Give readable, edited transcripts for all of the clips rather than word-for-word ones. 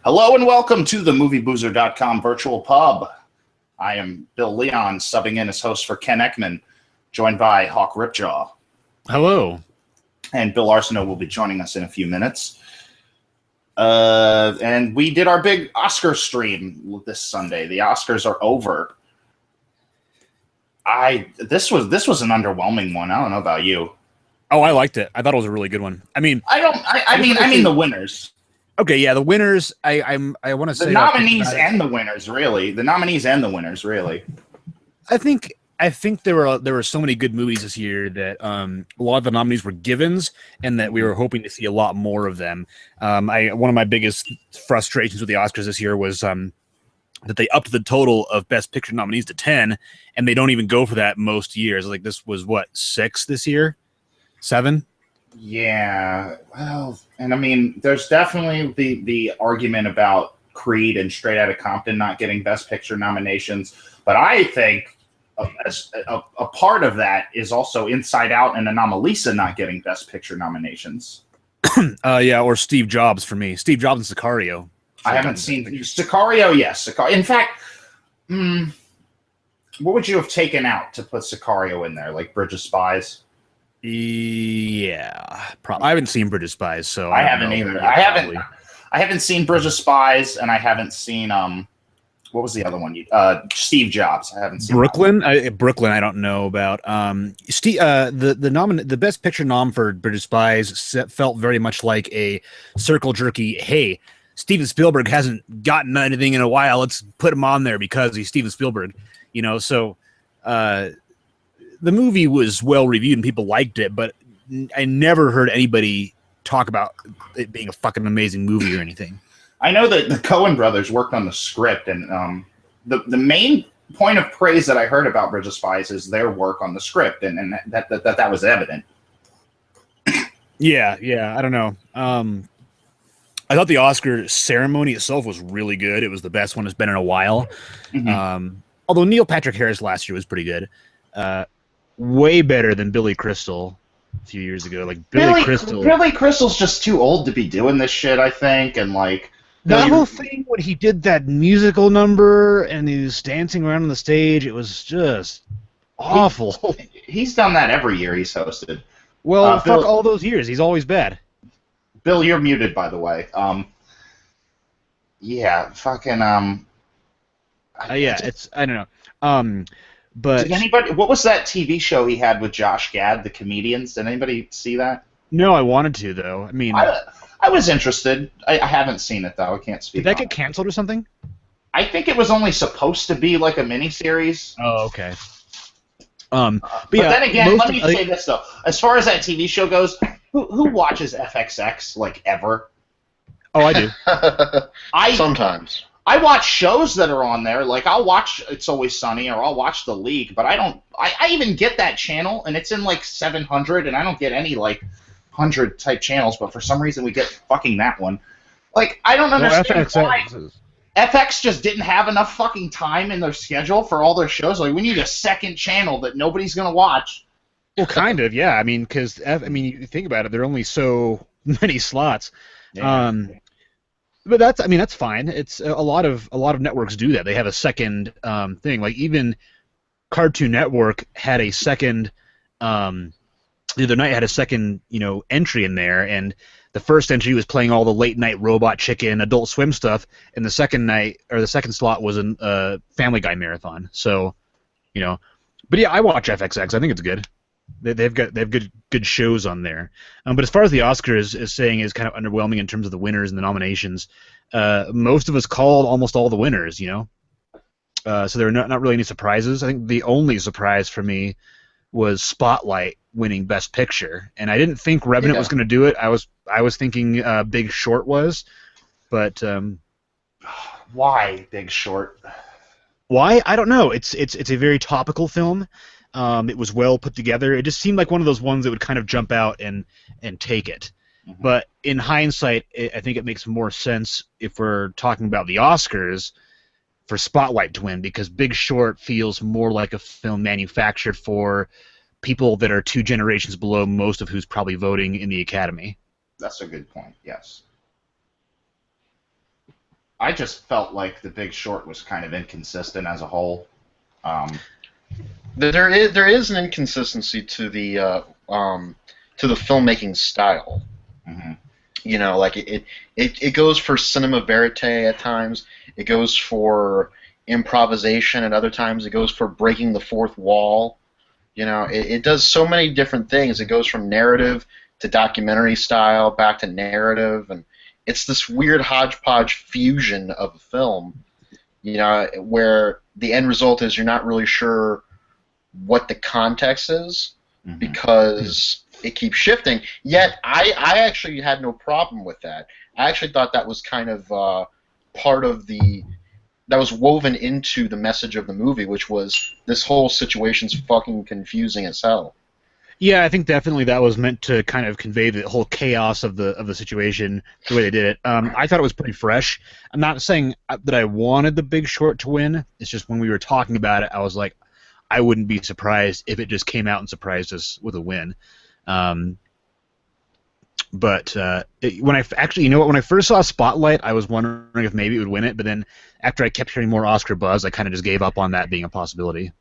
Hello and welcome to the movieboozer.com virtual pub. I am Bill Leon, subbing in as host for Ken Ekman, joined by Hawk Ripjaw. Hello. And Bill Arsenault will be joining us in a few minutes. And we did our big Oscar stream this Sunday. The Oscars are over. This was an underwhelming one. I don't know about you. Oh, I liked it. I thought it was a really good one. I mean the winners. Okay, yeah, the winners. I want to say the nominees and the winners, really. The nominees and the winners, really. I think there were so many good movies this year that a lot of the nominees were givens, and that we were hoping to see a lot more of them. One of my biggest frustrations with the Oscars this year was that they upped the total of Best Picture nominees to 10, and they don't even go for that most years. Like, this was what, 6 this year, 7. Yeah, well, and I mean, there's definitely the argument about Creed and Straight Outta Compton not getting Best Picture nominations, but I think a part of that is also Inside Out and Anomalisa not getting Best Picture nominations. Yeah, or Steve Jobs for me. Steve Jobs and Sicario. I haven't seen Sicario. Yes, In fact, what would you have taken out to put Sicario in there? Like Bridge of Spies? Yeah, I haven't seen Bridge of Spies, so I haven't either. Yeah, I haven't seen Bridge of Spies, and I haven't seen what was the other one? Steve Jobs. I haven't seen Brooklyn. Brooklyn. I don't know about. The Best Picture nom for Bridge of Spies felt very much like a circle jerky. Hey, Steven Spielberg hasn't gotten anything in a while. Let's put him on there because he's Steven Spielberg. You know, so. The movie was well reviewed and people liked it, but I never heard anybody talk about it being a fucking amazing movie or anything. I know that the Coen brothers worked on the script, and the main point of praise that I heard about Bridge of Spies is their work on the script, and that was evident. Yeah, I don't know. I thought the Oscar ceremony itself was really good. It was the best one it's been in a while. Mm-hmm. Although Neil Patrick Harris last year was pretty good. Way better than Billy Crystal a few years ago. Like Billy Crystal's just too old to be doing this shit, I think, and like the whole thing when he did that musical number and he was dancing around on the stage, it was just awful. He's done that every year he's hosted. Well, fuck all those years. He's always bad. Bill, you're muted, by the way. Yeah, fucking yeah, it's I don't know. But did anybody? What was that TV show he had with Josh Gad, the comedians? Did anybody see that? No, I wanted to though. I mean, I was interested. I haven't seen it though. I can't speak. Did that get canceled or something? I think it was only supposed to be like a miniseries. Oh, okay. But yeah, then again, let me say this though. As far as that TV show goes, who watches FXX like ever? Oh, I do. Sometimes. I watch shows that are on there. Like, I'll watch It's Always Sunny or I'll watch The League, but I even get that channel, and it's in, like, 700, and I don't get any, like, 100-type channels, but for some reason we get fucking that one. Like, I don't understand why FX just didn't have enough fucking time in their schedule for all their shows. Like, we need a second channel that nobody's going to watch. Well, kind of, yeah. I mean, because, you think about it, there are only so many slots. Yeah. But that's fine. It's a lot of networks do that. They have a second thing. Like even Cartoon Network had a second the other night had a second, entry in there, and the first entry was playing all the late night Robot Chicken, Adult Swim stuff, and the second slot was a Family Guy marathon. So, but yeah, I watch FXX. I think it's good. They've got good shows on there, but as far as the Oscars is saying is kind of underwhelming in terms of the winners and the nominations. Most of us called almost all the winners, so there are not really any surprises. I think the only surprise for me was Spotlight winning Best Picture, and I didn't think Revenant was going to do it. I was thinking Big Short was, but why Big Short? Why? I don't know. It's a very topical film. It was well put together. It just seemed like one of those ones that would kind of jump out and take it. Mm-hmm. But in hindsight, I think it makes more sense if we're talking about the Oscars for Spotlight to win, because Big Short feels more like a film manufactured for people that are 2 generations below most of who's probably voting in the Academy. That's a good point, yes. I just felt like The Big Short was kind of inconsistent as a whole. There is an inconsistency to the filmmaking style. Mm-hmm. You know, like it goes for cinema verite at times. It goes for improvisation at other times. It goes for breaking the fourth wall. You know, it does so many different things. It goes from narrative to documentary style back to narrative, and it's this weird hodgepodge fusion of a film. You know, where the end result is you're not really sure what the context is because it keeps shifting. Yet I actually had no problem with that. I actually thought that was kind of part of that was woven into the message of the movie, which was this whole situation's fucking confusing as hell. Yeah, I think definitely that was meant to kind of convey the whole chaos of the situation the way they did it. I thought it was pretty fresh. I'm not saying that I wanted The Big Short to win. It's just when we were talking about it, I was like, I wouldn't be surprised if it just came out and surprised us with a win. But when I actually, you know what? When I first saw Spotlight, I was wondering if maybe it would win it. But then after I kept hearing more Oscar buzz, I kind of just gave up on that being a possibility.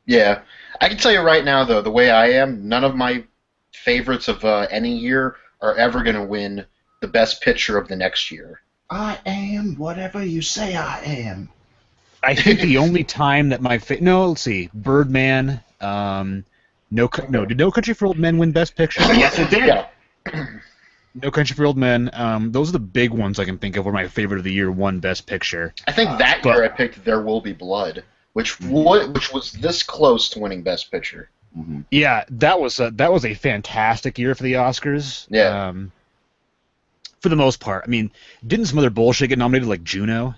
Yeah, I can tell you right now, though, the way I am, none of my favorites of any year are ever going to win the Best Picture of the next year. I am whatever you say I am. I think the only time that let's see, Birdman, did No Country for Old Men win Best Picture? Yes, it did. Yeah. No Country for Old Men. Those are the big ones I can think of where my favorite of the year won Best Picture. I think that year I picked There Will Be Blood, which was this close to winning Best Picture. Mm-hmm. Yeah, that was a fantastic year for the Oscars. Yeah. For the most part. I mean, didn't some other bullshit get nominated like Juno?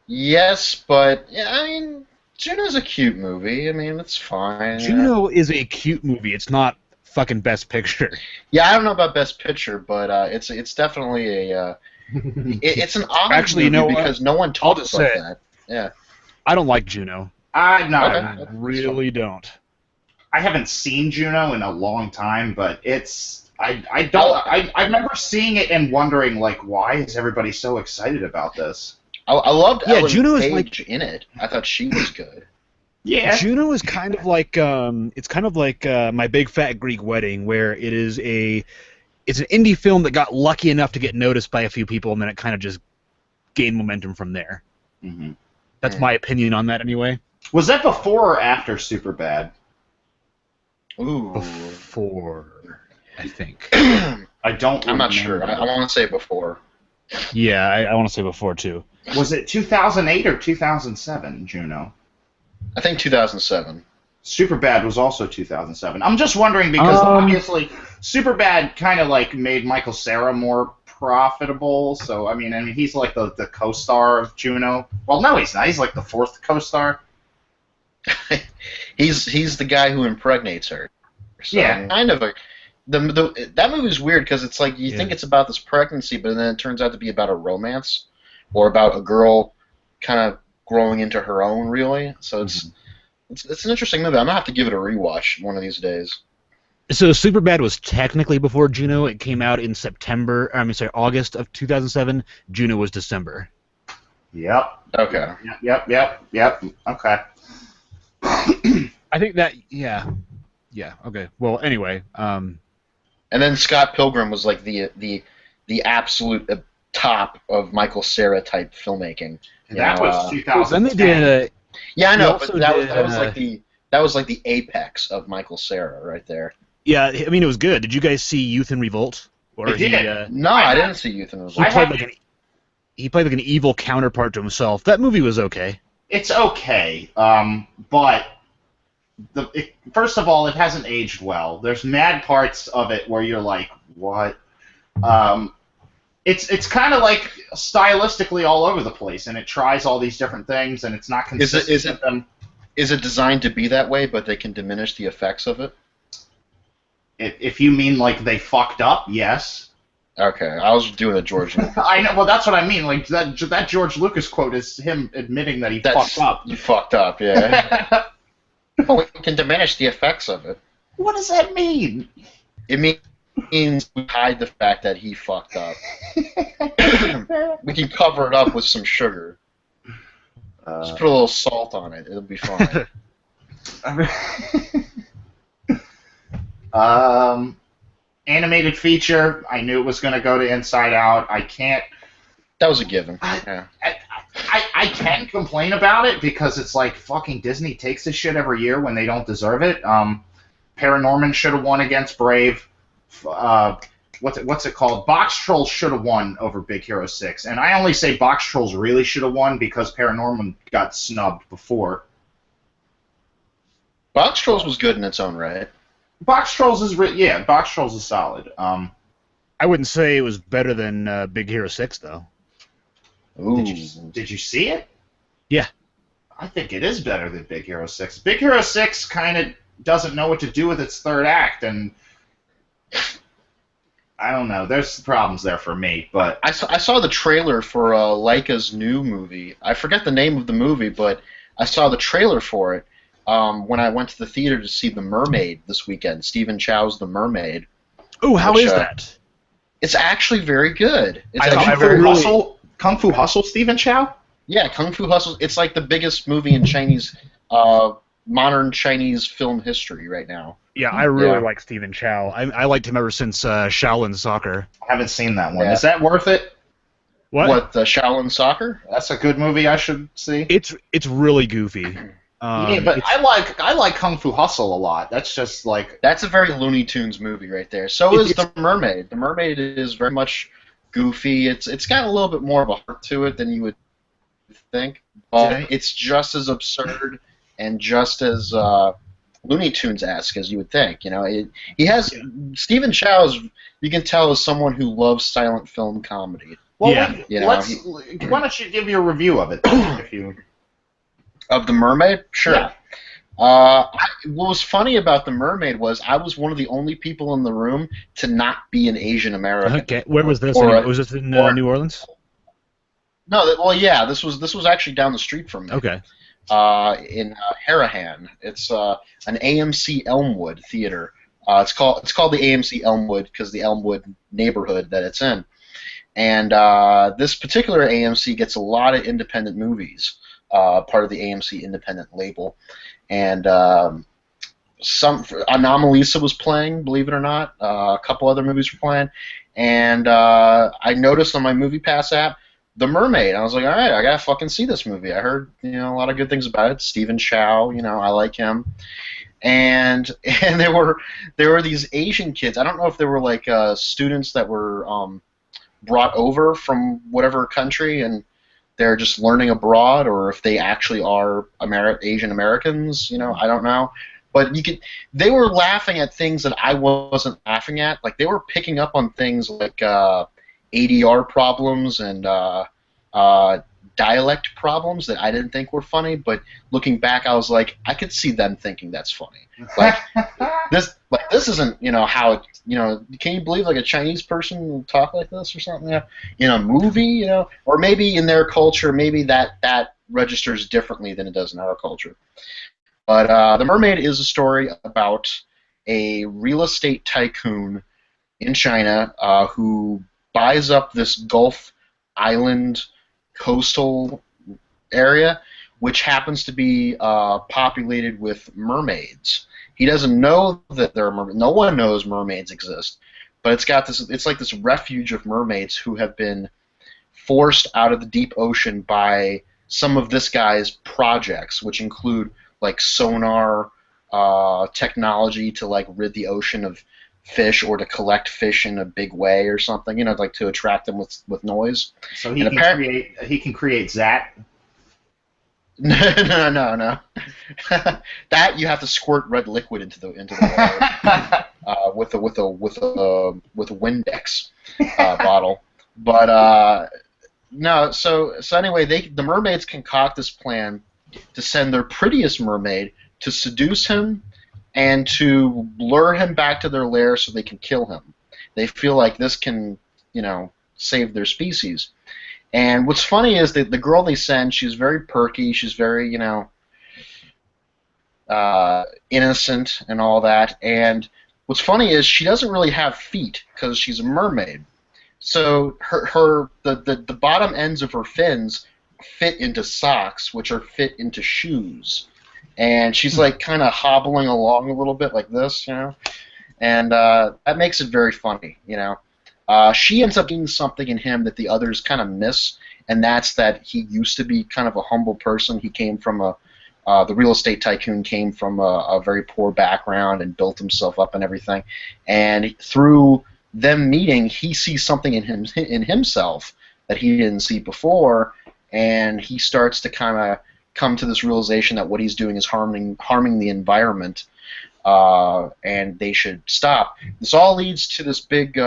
Yes, but yeah, I mean, Juno's a cute movie. I mean, it's fine. Juno is a cute movie. It's not fucking Best Picture. Yeah, I don't know about Best Picture, but it's definitely a it's an odd Actually, movie because no one talks about that. Yeah. I don't like Juno. I really don't. I haven't seen Juno in a long time, but I remember seeing it and wondering, like, why is everybody so excited about this? I loved Ellen Juno Page in it. I thought she was good. Yeah. Juno is kind of like My Big Fat Greek Wedding, where it's an indie film that got lucky enough to get noticed by a few people, and then it kind of just gained momentum from there. Mm-hmm. That's my opinion on that, anyway. Was that before or after Superbad? Ooh. Before, I think. I'm not sure. I want to say before. Yeah, I want to say before, too. Was it 2008 or 2007, Juno? I think 2007. Superbad was also 2007. I'm just wondering because obviously Superbad kind of like made Michael Cera more profitable. So I mean he's like the co-star of Juno. Well, no, he's not. He's like the fourth co-star. he's the guy who impregnates her. So yeah. Kind of that movie's weird because it's like you think it's about this pregnancy, but then it turns out to be about a romance or about a girl kind of growing into her own, really. So it's an interesting movie. I'm gonna have to give it a rewatch one of these days. So Superbad was technically before Juno. It came out in August of 2007. Juno was December. Yep. Okay. Yep. Okay. I think that yeah. Okay. Well, anyway. And then Scott Pilgrim was like the absolute top of Michael Cera type filmmaking. That was 2010. Then they did. Yeah, I know, but that was like the apex of Michael Cera right there. Yeah, I mean it was good. Did you guys see Youth in Revolt? Or I did. No, I didn't see Youth in Revolt. He played like an evil counterpart to himself. That movie was okay. It's okay, but first of all, it hasn't aged well. There's mad parts of it where you're like, what? It's kind of like stylistically all over the place, and it tries all these different things, and it's not consistent. Is it designed to be that way, but they can diminish the effects of it? If you mean like they fucked up, yes. Okay, I was doing a George Lucas. I know. Well, that's what I mean. Like that George Lucas quote is him admitting that he fucked up. You fucked up, yeah. Oh, we can diminish the effects of it. What does that mean? It means means we hide the fact that he fucked up. We can cover it up with some sugar. Just put a little salt on it. It'll be fine. Animated feature. I knew it was going to go to Inside Out. I can't. That was a given. I can complain about it because it's like fucking Disney takes this shit every year when they don't deserve it. Paranorman should have won against Brave. What's it called? Box Trolls should have won over Big Hero 6. And I only say Box Trolls really should have won because Paranorman got snubbed before. Box Trolls was good in its own right. Box Trolls is Box Trolls is solid. I wouldn't say it was better than Big Hero 6 though. Ooh. Did you see it? Yeah. I think it is better than Big Hero 6. Big Hero 6 kind of doesn't know what to do with its third act, and I don't know. There's problems there for me, but I saw the trailer for Laika's new movie. I forget the name of the movie, but I saw the trailer for it when I went to the theater to see The Mermaid this weekend. Stephen Chow's The Mermaid. Oh, how is that? It's actually very good. It's Kung Fu Hustle, Stephen Chow? Yeah, Kung Fu Hustle. It's like the biggest movie in Chinese, modern Chinese film history right now. Yeah, I really like Stephen Chow. I liked him ever since Shaolin Soccer. I haven't seen that one. Yeah. Is that worth it? What, the Shaolin Soccer? That's a good movie I should see. It's really goofy. Yeah, but I like Kung Fu Hustle a lot. That's just like... That's a very Looney Tunes movie right there. So is The Mermaid. The Mermaid is very much goofy. It's got a little bit more of a heart to it than you would think. But it's just as absurd and just as Looney Tunes-esque as you would think. You know, Stephen Chow, you can tell, is someone who loves silent film comedy. Well, why don't you give your review of it? If you... Of The Mermaid? Sure. Yeah. What was funny about The Mermaid was I was one of the only people in the room to not be an Asian American. Okay, where was this? Was this in New Orleans? No, this was actually down the street from me. Okay. In Harahan. It's an AMC Elmwood theater. It's called the AMC Elmwood because the Elmwood neighborhood that it's in. And this particular AMC gets a lot of independent movies. Part of the AMC independent label, and Anomalisa was playing, believe it or not. A couple other movies were playing, and I noticed on my MoviePass app The Mermaid. I was like, all right, I gotta fucking see this movie. I heard a lot of good things about it. Stephen Chow, I like him, and there were these Asian kids. I don't know if they were like students that were brought over from whatever country and they're just learning abroad, or if they actually are Asian Americans, I don't know. But they were laughing at things that I wasn't laughing at. Like they were picking up on things like ADR problems and dialect problems that I didn't think were funny. But looking back, I was like, I could see them thinking that's funny. Like this isn't how it, can you believe like a Chinese person will talk like this or something in a movie, or maybe in their culture, maybe that registers differently than it does in our culture. But The Mermaid is a story about a real estate tycoon in China who buys up this Gulf island coastal area, which happens to be populated with mermaids. He doesn't know that there are mermaids. No one knows mermaids exist, but it's like this refuge of mermaids who have been forced out of the deep ocean by some of this guy's projects, which include like sonar technology to like rid the ocean of fish or to collect fish in a big way or something, like to attract them with noise. So he can create Zat. No. That you have to squirt red liquid into the water with a Windex bottle. But no. So anyway, the mermaids concoct this plan to send their prettiest mermaid to seduce him and to lure him back to their lair so they can kill him. They feel like this can, save their species. And what's funny is that the girl they send, she's very perky, she's very, innocent and all that. And what's funny is she doesn't really have feet because she's a mermaid. So the bottom ends of her fins fit into socks, which are fit into shoes, and she's like kind of hobbling along a little bit like this, and that makes it very funny, She ends up getting something in him that the others kind of miss, and that's that he used to be kind of a humble person. He came from the real estate tycoon came from a very poor background and built himself up and everything, and through them meeting, he sees something in himself that he didn't see before, and he starts to kind of come to this realization that what he's doing is harming the environment, and they should stop. This all leads to this big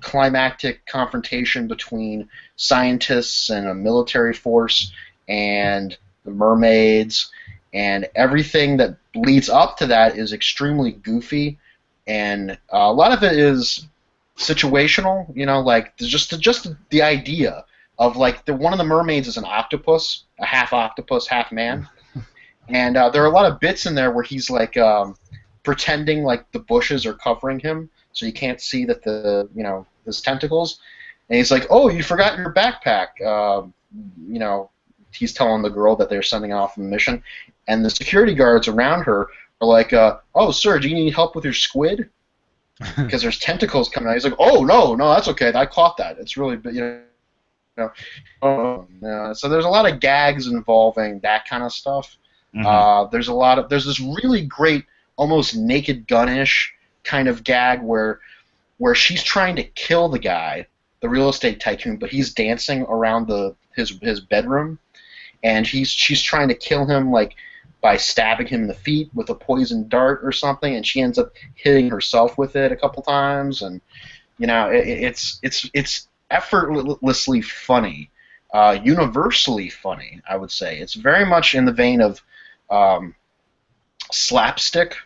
climactic confrontation between scientists and a military force and the mermaids, and everything that leads up to that is extremely goofy, and a lot of it is situational, like just the idea of like one of the mermaids is an octopus, a half octopus, half man, and there are a lot of bits in there where he's like pretending like the bushes are covering him, so you can't see that his tentacles, and he's like, "Oh, you forgot your backpack," He's telling the girl that they're sending off on a mission, and the security guards around her are like, "Oh, sir, do you need help with your squid?" Because there's tentacles coming out. He's like, "Oh, no, that's okay. I caught that. It's really, Oh, no." So there's a lot of gags involving that kind of stuff. Mm-hmm. There's this really great, almost Naked Gun-ish kind of gag where she's trying to kill the guy, the real estate tycoon, but he's dancing around his bedroom, and she's trying to kill him like by stabbing him in the feet with a poison dart or something, and she ends up hitting herself with it a couple times, and it's effortlessly funny, universally funny, I would say. It's very much in the vein of slapstick,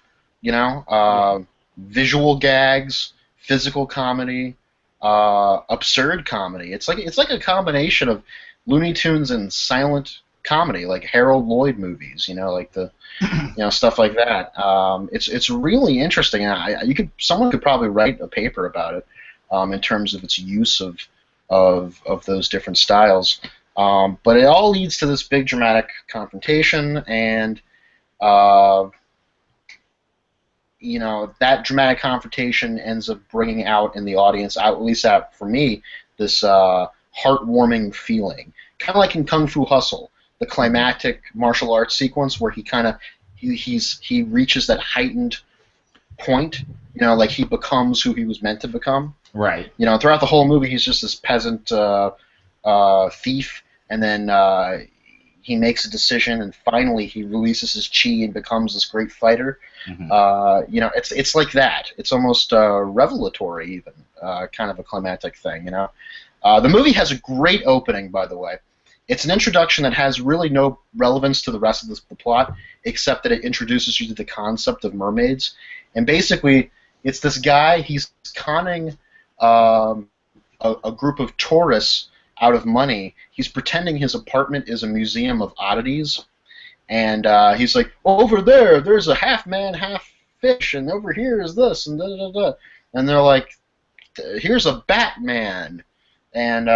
visual gags, physical comedy, absurd comedy. It's like a combination of Looney Tunes and silent comedy, like Harold Lloyd movies, like the, stuff like that. It's really interesting. Someone could probably write a paper about it, in terms of its use of those different styles. But it all leads to this big dramatic confrontation, and that dramatic confrontation ends up bringing out in the audience, at least for me, this heartwarming feeling, kind of like in Kung Fu Hustle, the climactic martial arts sequence where he reaches that heightened point, like he becomes who he was meant to become. Right. Throughout the whole movie, he's just this peasant thief, and then he makes a decision, and finally he releases his chi and becomes this great fighter. Mm-hmm. It's like that. It's almost revelatory, even, kind of a climactic thing. The movie has a great opening, by the way. It's an introduction that has really no relevance to the rest of the plot, except that it introduces you to the concept of mermaids. And basically, it's this guy, he's conning a group of tourists out of money. He's pretending his apartment is a museum of oddities. And he's like, over there's a half man, half fish, and over here is this, and da-da-da-da. And they're like, here's a Batman. And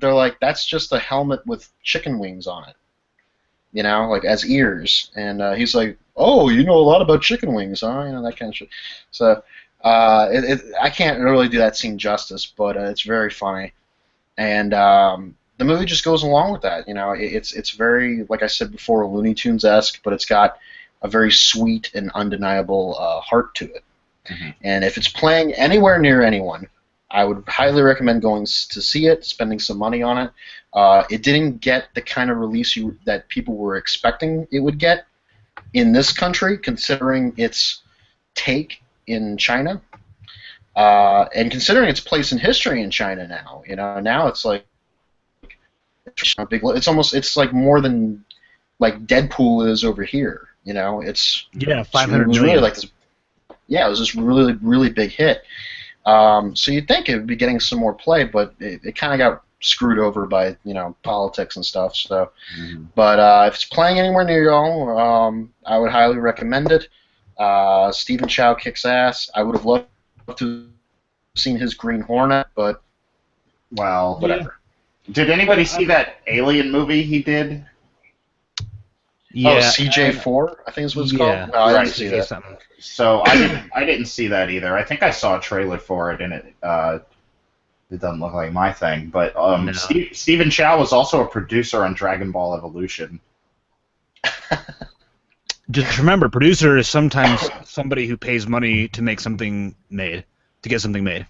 they're like, that's just a helmet with chicken wings on it, like as ears. And he's like, oh, you know a lot about chicken wings, huh? That kind of shit. So I can't really do that scene justice, but it's very funny. And the movie just goes along with that. It's very, like I said before, Looney Tunes-esque, but it's got a very sweet and undeniable heart to it. Mm-hmm. And if it's playing anywhere near anyone, I would highly recommend going to see it, spending some money on it. It didn't get the kind of release that people were expecting it would get in this country, considering its take in China, and considering its place in history in China now. Now it's like it's like more than like Deadpool is over here. It's 500 million. Really like this. Yeah, it was this really, really big hit. So you'd think it would be getting some more play, but it kind of got screwed over by politics and stuff. So, But if it's playing anywhere near y'all, I would highly recommend it. Stephen Chow kicks ass. I would have loved to have seen his Green Hornet, but Well, whatever. did anybody see that Alien movie he did? Yeah, CJ4, I think is what it's yeah, called. No, I right, didn't see that. something. So I didn't see that either. I think I saw a trailer for it, and it doesn't look like my thing. But No. Stephen Chow was also a producer on Dragon Ball Evolution. Just remember, producer is sometimes somebody who pays money to make something made, to get something made.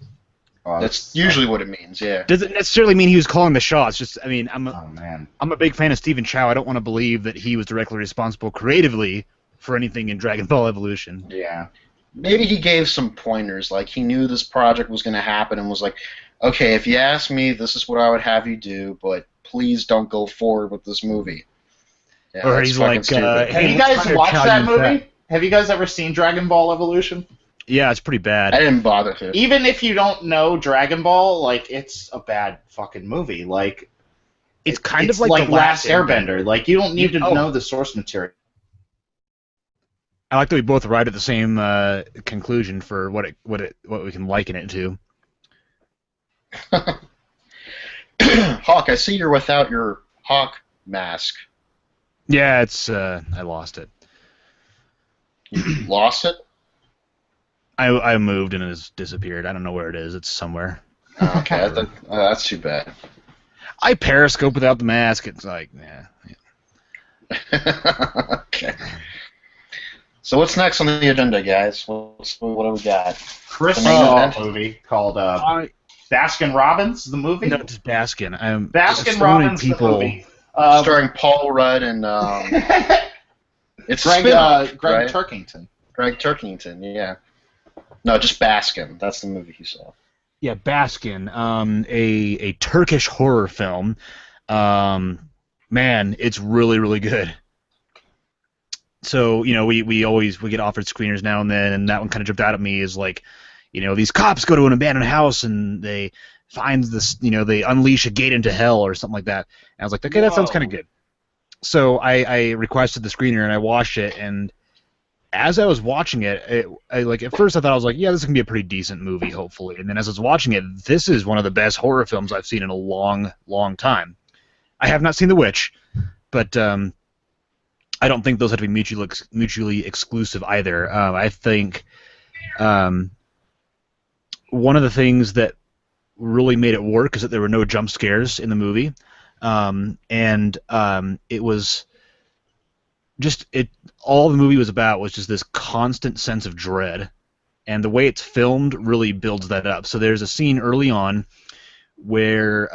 That's usually what it means, yeah. Doesn't necessarily mean he was calling the shots. Just, I mean, I'm man. a big fan of Stephen Chow. I don't want to believe that he was directly responsible creatively for anything in Dragon Ball Evolution. Yeah. Maybe he gave some pointers, like he knew this project was going to happen and was like, okay, if you ask me, this is what I would have you do, but please don't go forward with this movie. Yeah, Or that's he's fucking like, stupid. Have you guys watched that movie? Have you guys ever seen Dragon Ball Evolution? Yeah, it's pretty bad. I didn't bother to. Even if you don't know Dragon Ball, like, it's a bad fucking movie. Like, It's kind it's of like the Last Airbender. Like, you don't need to know the source material. I like that we both arrived at the same conclusion for what we can liken it to. Hawk, I see you're without your Hawk mask. Yeah, it's I lost it. You lost it? I moved and it has disappeared. I don't know where it is. It's somewhere. Oh, okay, that's too bad. I periscope without the mask. It's like, yeah. Okay. So what's next on the agenda, guys? What do we got? Chris The main saw event? a movie called Baskin Robbins, the movie? No, just Baskin. Baskin so Robbins, many people. the movie. Starring Paul Rudd and it's Greg, spin-off, Greg right? Turkington. Greg Turkington, yeah. No, just Baskin. That's the movie he saw. Yeah, Baskin. A Turkish horror film. Man, it's really, really good. So, you know, we get offered screeners now and then, and that one kind of jumped out at me as like, you know, these cops go to an abandoned house and they find this, you know, they unleash a gate into hell or something like that. And I was like, okay, that sounds kind of good. So I requested the screener and I watched it, and as I was watching it, at first I thought, I was like, yeah, this is gonna be a pretty decent movie, hopefully. And then as I was watching it, this is one of the best horror films I've seen in a long, long time. I have not seen The Witch, but I don't think those have to be mutually exclusive either. I think one of the things that really made it work is that there were no jump scares in the movie, and it was just all the movie was about was just this constant sense of dread, and the way it's filmed really builds that up. So there's a scene early on where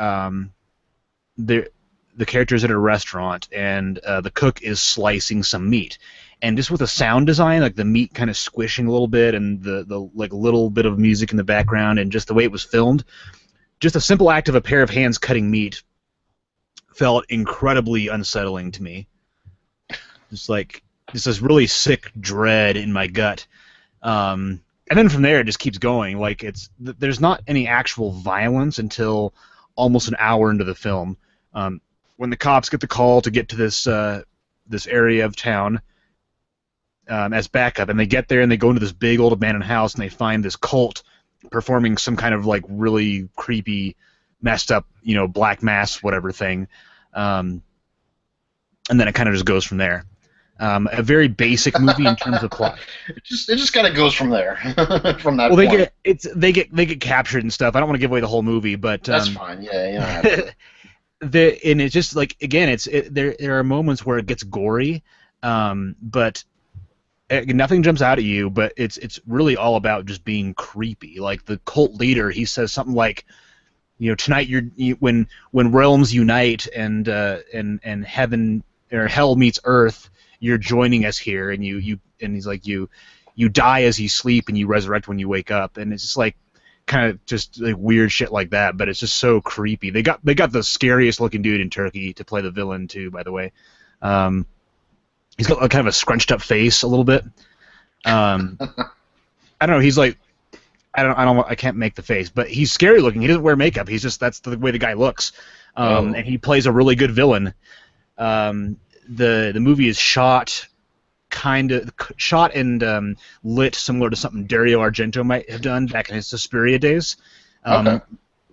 the character's at a restaurant and the cook is slicing some meat, and just with the sound design, like the meat kind of squishing a little bit and the like little bit of music in the background and just the way it was filmed, just a simple act of a pair of hands cutting meat felt incredibly unsettling to me. Just this really sick dread in my gut. And then from there it just keeps going. Like there's not any actual violence until almost an hour into the film. When the cops get the call to get to this area of town as backup, and they get there and they go into this big old abandoned house and they find this cult performing some kind of like really creepy, messed up, you know, black mass whatever thing, and then it kind of just goes from there. A very basic movie in terms of plot. It just kind of goes from there, from that. Well, point. they get captured and stuff. I don't want to give away the whole movie, but that's fine. Yeah, you know. And it's just like, again, there are moments where it gets gory, but nothing jumps out at you. But it's really all about just being creepy. Like the cult leader, he says something like, you know, tonight when realms unite and heaven or hell meets earth, you're joining us here, and and he's like you die as you sleep and you resurrect when you wake up, and it's just like kind of just like weird shit like that, but it's just so creepy. They got the scariest looking dude in Turkey to play the villain too, by the way. He's got like kind of a scrunched up face a little bit. I don't know. He's like, I can't make the face, but he's scary looking. He doesn't wear makeup. That's the way the guy looks. And he plays a really good villain. The movie is shot kind of shot and lit similar to something Dario Argento might have done back in his Suspiria days. Okay.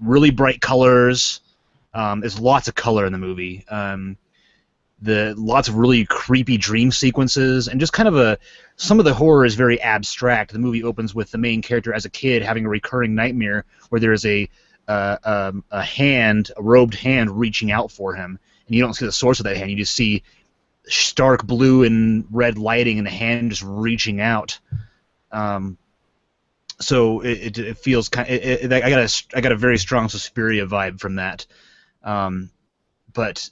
Really bright colors. There's lots of color in the movie. Lots of really creepy dream sequences, and just kind of some of the horror is very abstract. The movie opens with the main character as a kid having a recurring nightmare where there is a robed hand reaching out for him, and you don't see the source of that hand. You just see stark blue and red lighting, and the hand just reaching out. So it feels kind. I got a very strong Suspiria vibe from that. But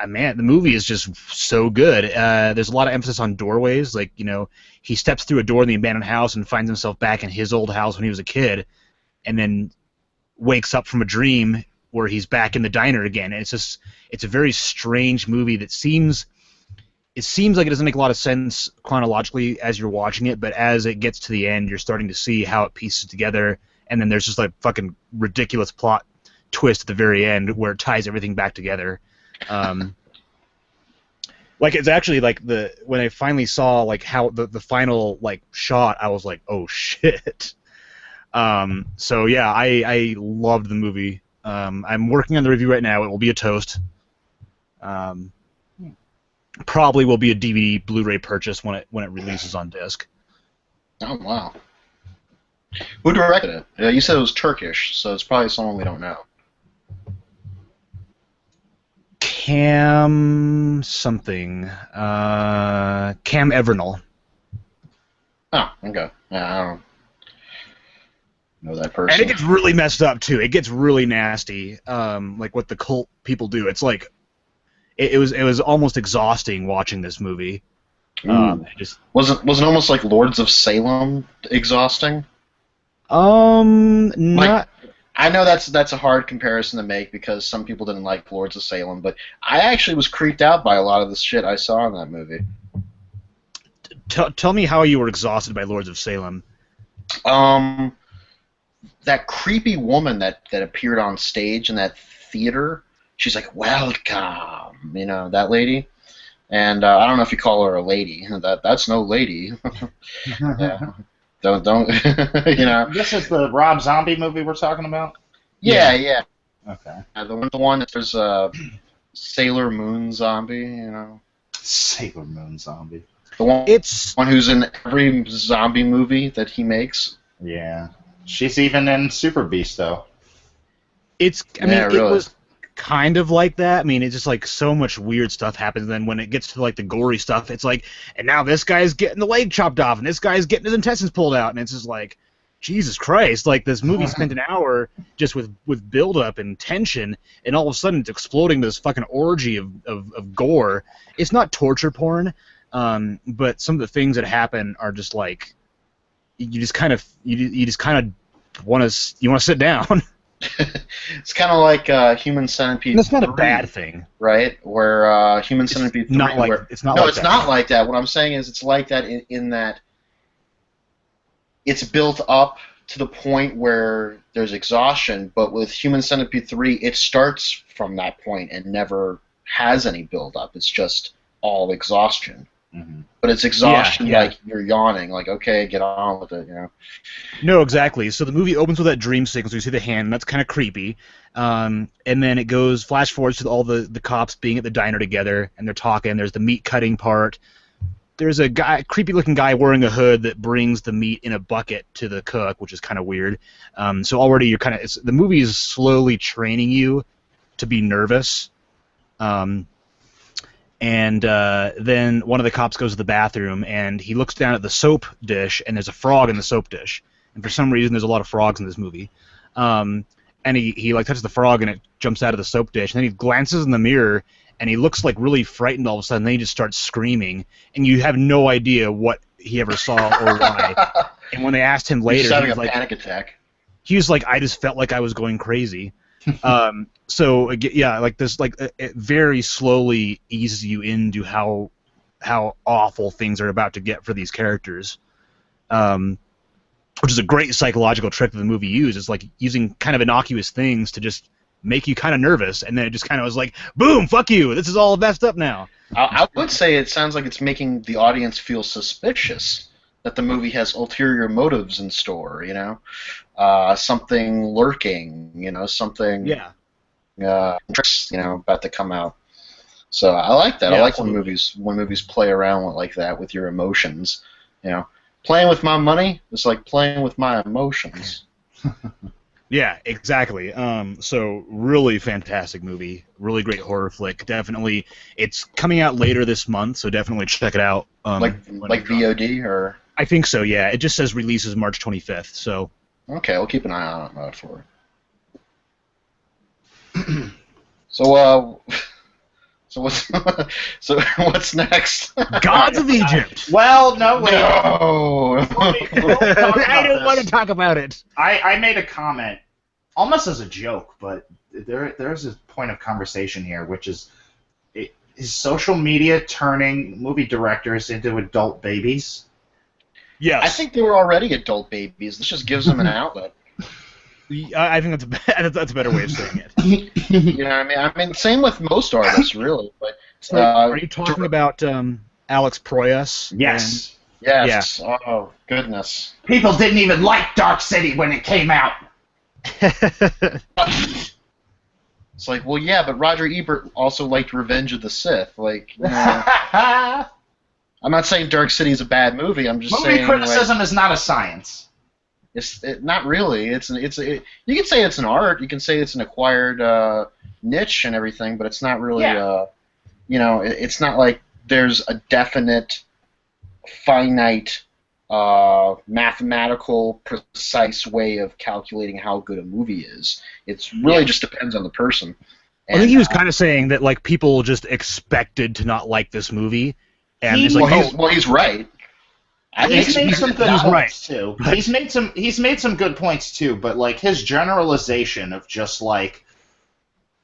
man, the movie is just so good. There's a lot of emphasis on doorways. Like, he steps through a door in the abandoned house and finds himself back in his old house when he was a kid, and then wakes up from a dream where he's back in the diner again. And it's a very strange movie that seems like it doesn't make a lot of sense chronologically as you're watching it, but as it gets to the end, you're starting to see how it pieces together, and then there's just like fucking ridiculous plot twist at the very end where it ties everything back together. Like, it's actually like when I finally saw like how the final like shot, I was like, oh shit. So yeah, I loved the movie. I'm working on the review right now. It will be a toast. Probably will be a DVD Blu-ray purchase when it releases on disc. Oh wow. Who directed it? You said it was Turkish, so it's probably someone we don't know. Cam something. Cam Evernal. Oh, okay. Yeah, I don't know that person. And it gets really messed up too. It gets really nasty. Like what the cult people do. It's like it was almost exhausting watching this movie. Was it almost like Lords of Salem exhausting? Not. I know that's a hard comparison to make because some people didn't like Lords of Salem, but I actually was creeped out by a lot of the shit I saw in that movie. Tell me how you were exhausted by Lords of Salem. That creepy woman that appeared on stage in that theater, she's like, welcome, that lady. And I don't know if you call her a lady. That's no lady. Yeah. Don't This is the Rob Zombie movie we're talking about? Yeah. Okay. The one that there's a Sailor Moon zombie, Sailor Moon zombie. The one who's in every zombie movie that he makes. Yeah. She's even in Super Beast, though. It was kind of like that. I mean, it's just like so much weird stuff happens. Then when it gets to like the gory stuff, it's like, and now this guy's getting the leg chopped off, and this guy's getting his intestines pulled out, and it's just like, Jesus Christ! Like this movie spent an hour just with build up and tension, and all of a sudden it's exploding this fucking orgy of gore. It's not torture porn, but some of the things that happen are just like, you just kind of want to sit down. It's kind of like Human Centipede. That's not a bad thing, right? Where Human Centipede 3. It's not like that. What I'm saying is, it's like that in that it's built up to the point where there's exhaustion. But with Human Centipede 3, it starts from that point and never has any build up. It's just all exhaustion. Mm-hmm. But it's exhaustion, like you're yawning, like, okay, get on with it, No, exactly. So the movie opens with that dream sequence where you see the hand, and that's kind of creepy. And then it goes flash forwards to all the cops being at the diner together, and they're talking. There's the meat cutting part. There's a creepy looking guy wearing a hood that brings the meat in a bucket to the cook, which is kind of weird. So already you're the movie is slowly training you to be nervous. And then one of the cops goes to the bathroom, and he looks down at the soap dish, and there's a frog in the soap dish. And for some reason, there's a lot of frogs in this movie. And he like touches the frog, and it jumps out of the soap dish. And then he glances in the mirror, and he looks like really frightened all of a sudden. Then he just starts screaming, and you have no idea what he ever saw or why. And when they asked him later, he's having he was a like, panic attack. He was like, I just felt like I was going crazy. So yeah, like this, like it very slowly eases you into how awful things are about to get for these characters, which is a great psychological trick that the movie uses, like using kind of innocuous things to just make you kind of nervous, and then it just kind of was like, boom, fuck you, this is all messed up now. I would say it sounds like it's making the audience feel suspicious that the movie has ulterior motives in store. Something lurking. Something. Yeah. Tricks. About to come out. So I like that. Yeah, I like absolutely. when movies play around like that with your emotions. Playing with my money is like playing with my emotions. Yeah, exactly. So really fantastic movie, really great horror flick. Definitely, it's coming out later this month, so definitely check it out. Like VOD or. I think so. Yeah, it just says releases March 25th. So. Okay, we'll keep an eye on it for it. So what's next? Gods of Egypt. Well, no, wait. No. I don't want to talk about it. I made a comment, almost as a joke, but there's a point of conversation here, which is social media turning movie directors into adult babies? Yes. I think they were already adult babies. This just gives them an outlet. I think that's a better way of saying it. You know what I mean? Same with most artists, really. But are you talking about Alex Proyas? Yes. Yes. Yeah. Oh, goodness. People didn't even like Dark City when it came out. It's like, well, yeah, but Roger Ebert also liked Revenge of the Sith. Like, I'm not saying Dark City is a bad movie. I'm just saying. Movie criticism is not a science. It's not really. You can say it's an art. You can say it's an acquired niche and everything, but it's not really. Yeah. It's not like there's a definite, finite, mathematical, precise way of calculating how good a movie is. It's really just depends on the person. I think he was kind of saying that like people just expected to not like this movie, and he's right. He's made some good points too. He's made some good points too, but like his generalization of just like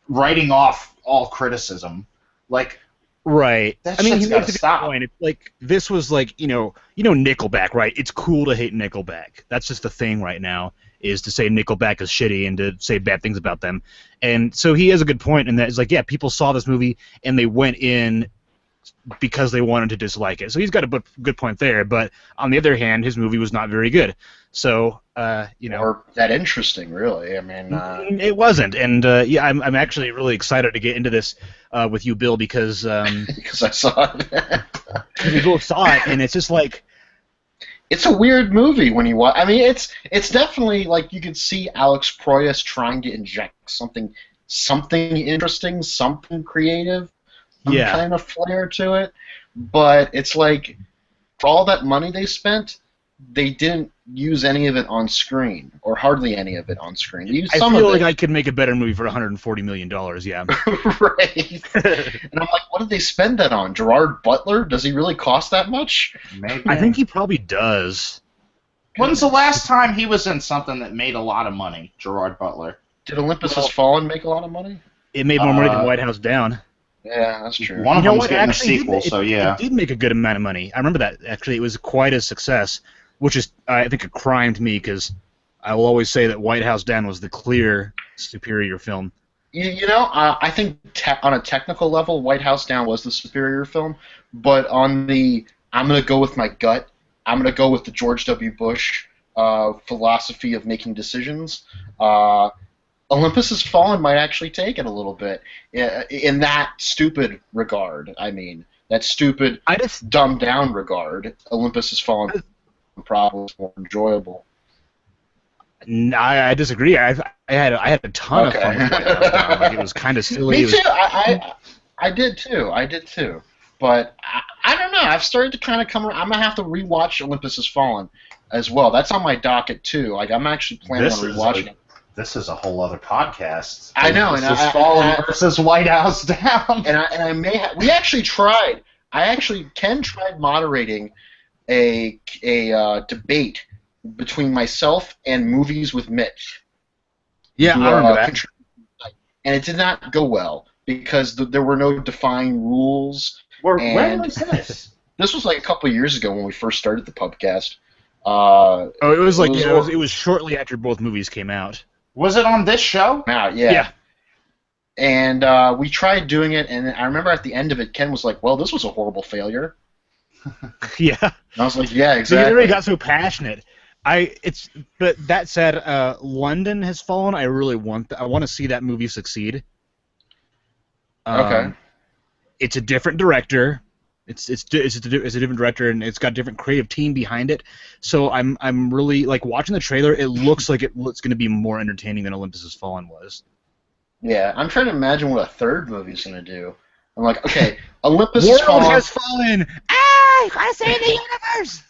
writing off all criticism, like right. That he shit's makes gotta a stop. good point. It's like this was like Nickelback, right? It's cool to hate Nickelback. That's just the thing right now, is to say Nickelback is shitty and to say bad things about them. And so he has a good point in that it's like, yeah, people saw this movie and they went in because they wanted to dislike it. So he's got a good point there, but on the other hand, his movie was not very good. So, or that interesting, really. I mean, it wasn't. And I'm actually really excited to get into this with you, Bill, because because I saw it. we both saw it, and it's just like it's a weird movie when you watch. I mean, it's definitely like you can see Alex Proyas trying to inject something interesting, something creative. Some kind of flair to it, but it's like for all that money they spent, they didn't use any of it on screen, or hardly any of it on screen. They used some I feel of like it. I could make a better movie for $140 million. Yeah, right. And I'm like, what did they spend that on? Gerard Butler? Does he really cost that much? Maybe. I think he probably does. When's the last time he was in something that made a lot of money? Gerard Butler. Did Olympus Has Fallen make a lot of money? It made more money than White House Down. Yeah, that's true. One of them was getting a sequel, so yeah. It did make a good amount of money. I remember that, actually. It was quite a success, which is, I think, a crime to me, because I will always say that White House Down was the clear superior film. I think on a technical level, White House Down was the superior film, but on the, I'm going to go with my gut, I'm going to go with the George W. Bush philosophy of making decisions, Olympus Has Fallen might actually take it a little bit in that stupid regard. I mean, that stupid, dumbed down regard. Olympus Has Fallen probably more enjoyable. I disagree. I had a ton of fun with White House Down. Like, it was kind of silly. Me too. I did too. But I don't know. I've started to kind of come around. I'm gonna have to rewatch Olympus Has Fallen as well. That's on my docket too. Like, I'm actually planning on rewatching it. This is a whole other podcast. I know, and Fallen versus White House Down. And I may we actually tried. Ken tried moderating a debate between myself and Movies with Mitch. Yeah, I remember that. And it did not go well because there were no defined rules. When was this? This was like a couple of years ago when we first started the Pubcast. It was like it was shortly after both movies came out. Was it on this show? Yeah. And we tried doing it, and I remember at the end of it, Ken was like, "Well, this was a horrible failure." Yeah. And I was like, "Yeah, He exactly." already got so passionate. But that said, London Has Fallen. I really want. I want to see that movie succeed. Okay. It's a different director. It's a different director, and it's got a different creative team behind it. So I'm really like watching the trailer. It looks like it's going to be more entertaining than Olympus Has Fallen was. Yeah, I'm trying to imagine what a third movie's gonna do. I'm like, okay, Olympus Has World Fallen. has fallen. Ah, gotta save the universe.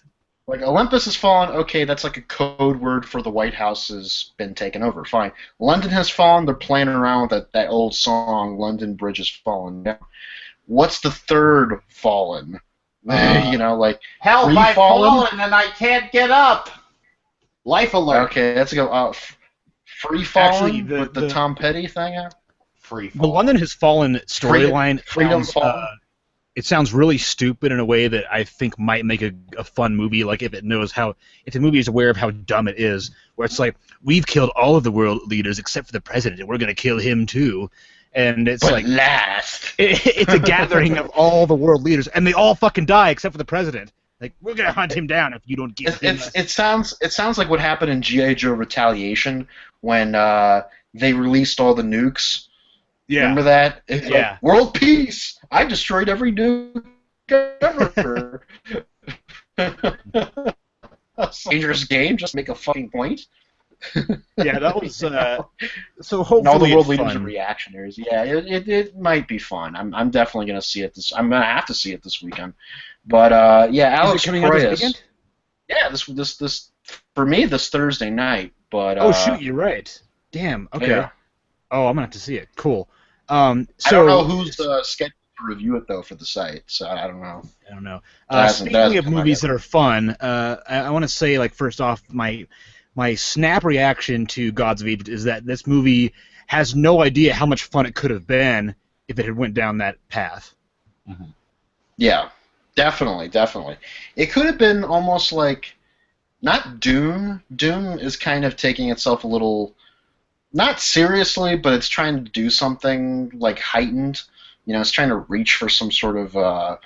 Like Olympus Has Fallen. Okay, that's like a code word for the White House has been taken over. Fine. London Has Fallen. They're playing around with that old song, "London Bridge Has Fallen." Yeah. What's the third fallen? Like Hell, Free I've Fallen? fallen and I can't get up. Life alert. Okay, that's a go. Free Fallen Actually, with the Tom Petty thing. Free The fall. London Has Fallen storyline Freedom sounds, Fallen. it sounds really stupid in a way that I think might make a fun movie. Like if the movie is aware of how dumb it is, where it's like we've killed all of the world leaders except for the president, and we're gonna kill him too. And it's But like last. it's a gathering of all the world leaders, and they all fucking die except for the president. Like we're gonna hunt him down if you don't give him. It sounds like what happened in G.I. Joe Retaliation when they released all the nukes. Yeah. Remember that? It's Yeah. like, world peace. I destroyed every nuke ever. Dangerous game. Just make a fucking point. Yeah, that was so. And Hopefully, all the world it's leaders fun. are reactionaries. Yeah, it might be fun. I'm definitely gonna see it I'm gonna have to see it this weekend. But yeah, Alex Is it coming out this Proyas. weekend? Yeah, this for me this Thursday night. But Oh shoot, you're right. Damn. Okay. Yeah. Oh, I'm gonna have to see it. Cool. So I don't know who's scheduled to review it though for the site, so I don't know. I don't know. That hasn't Speaking of come out movies yet. that are fun, I want to say, like, first off, my snap reaction to Gods of Egypt is that this movie has no idea how much fun it could have been if it had went down that path. Mm-hmm. Yeah, definitely. It could have been almost like not Dune. Dune is kind of taking itself a little not seriously, but it's trying to do something like heightened. It's trying to reach for some sort of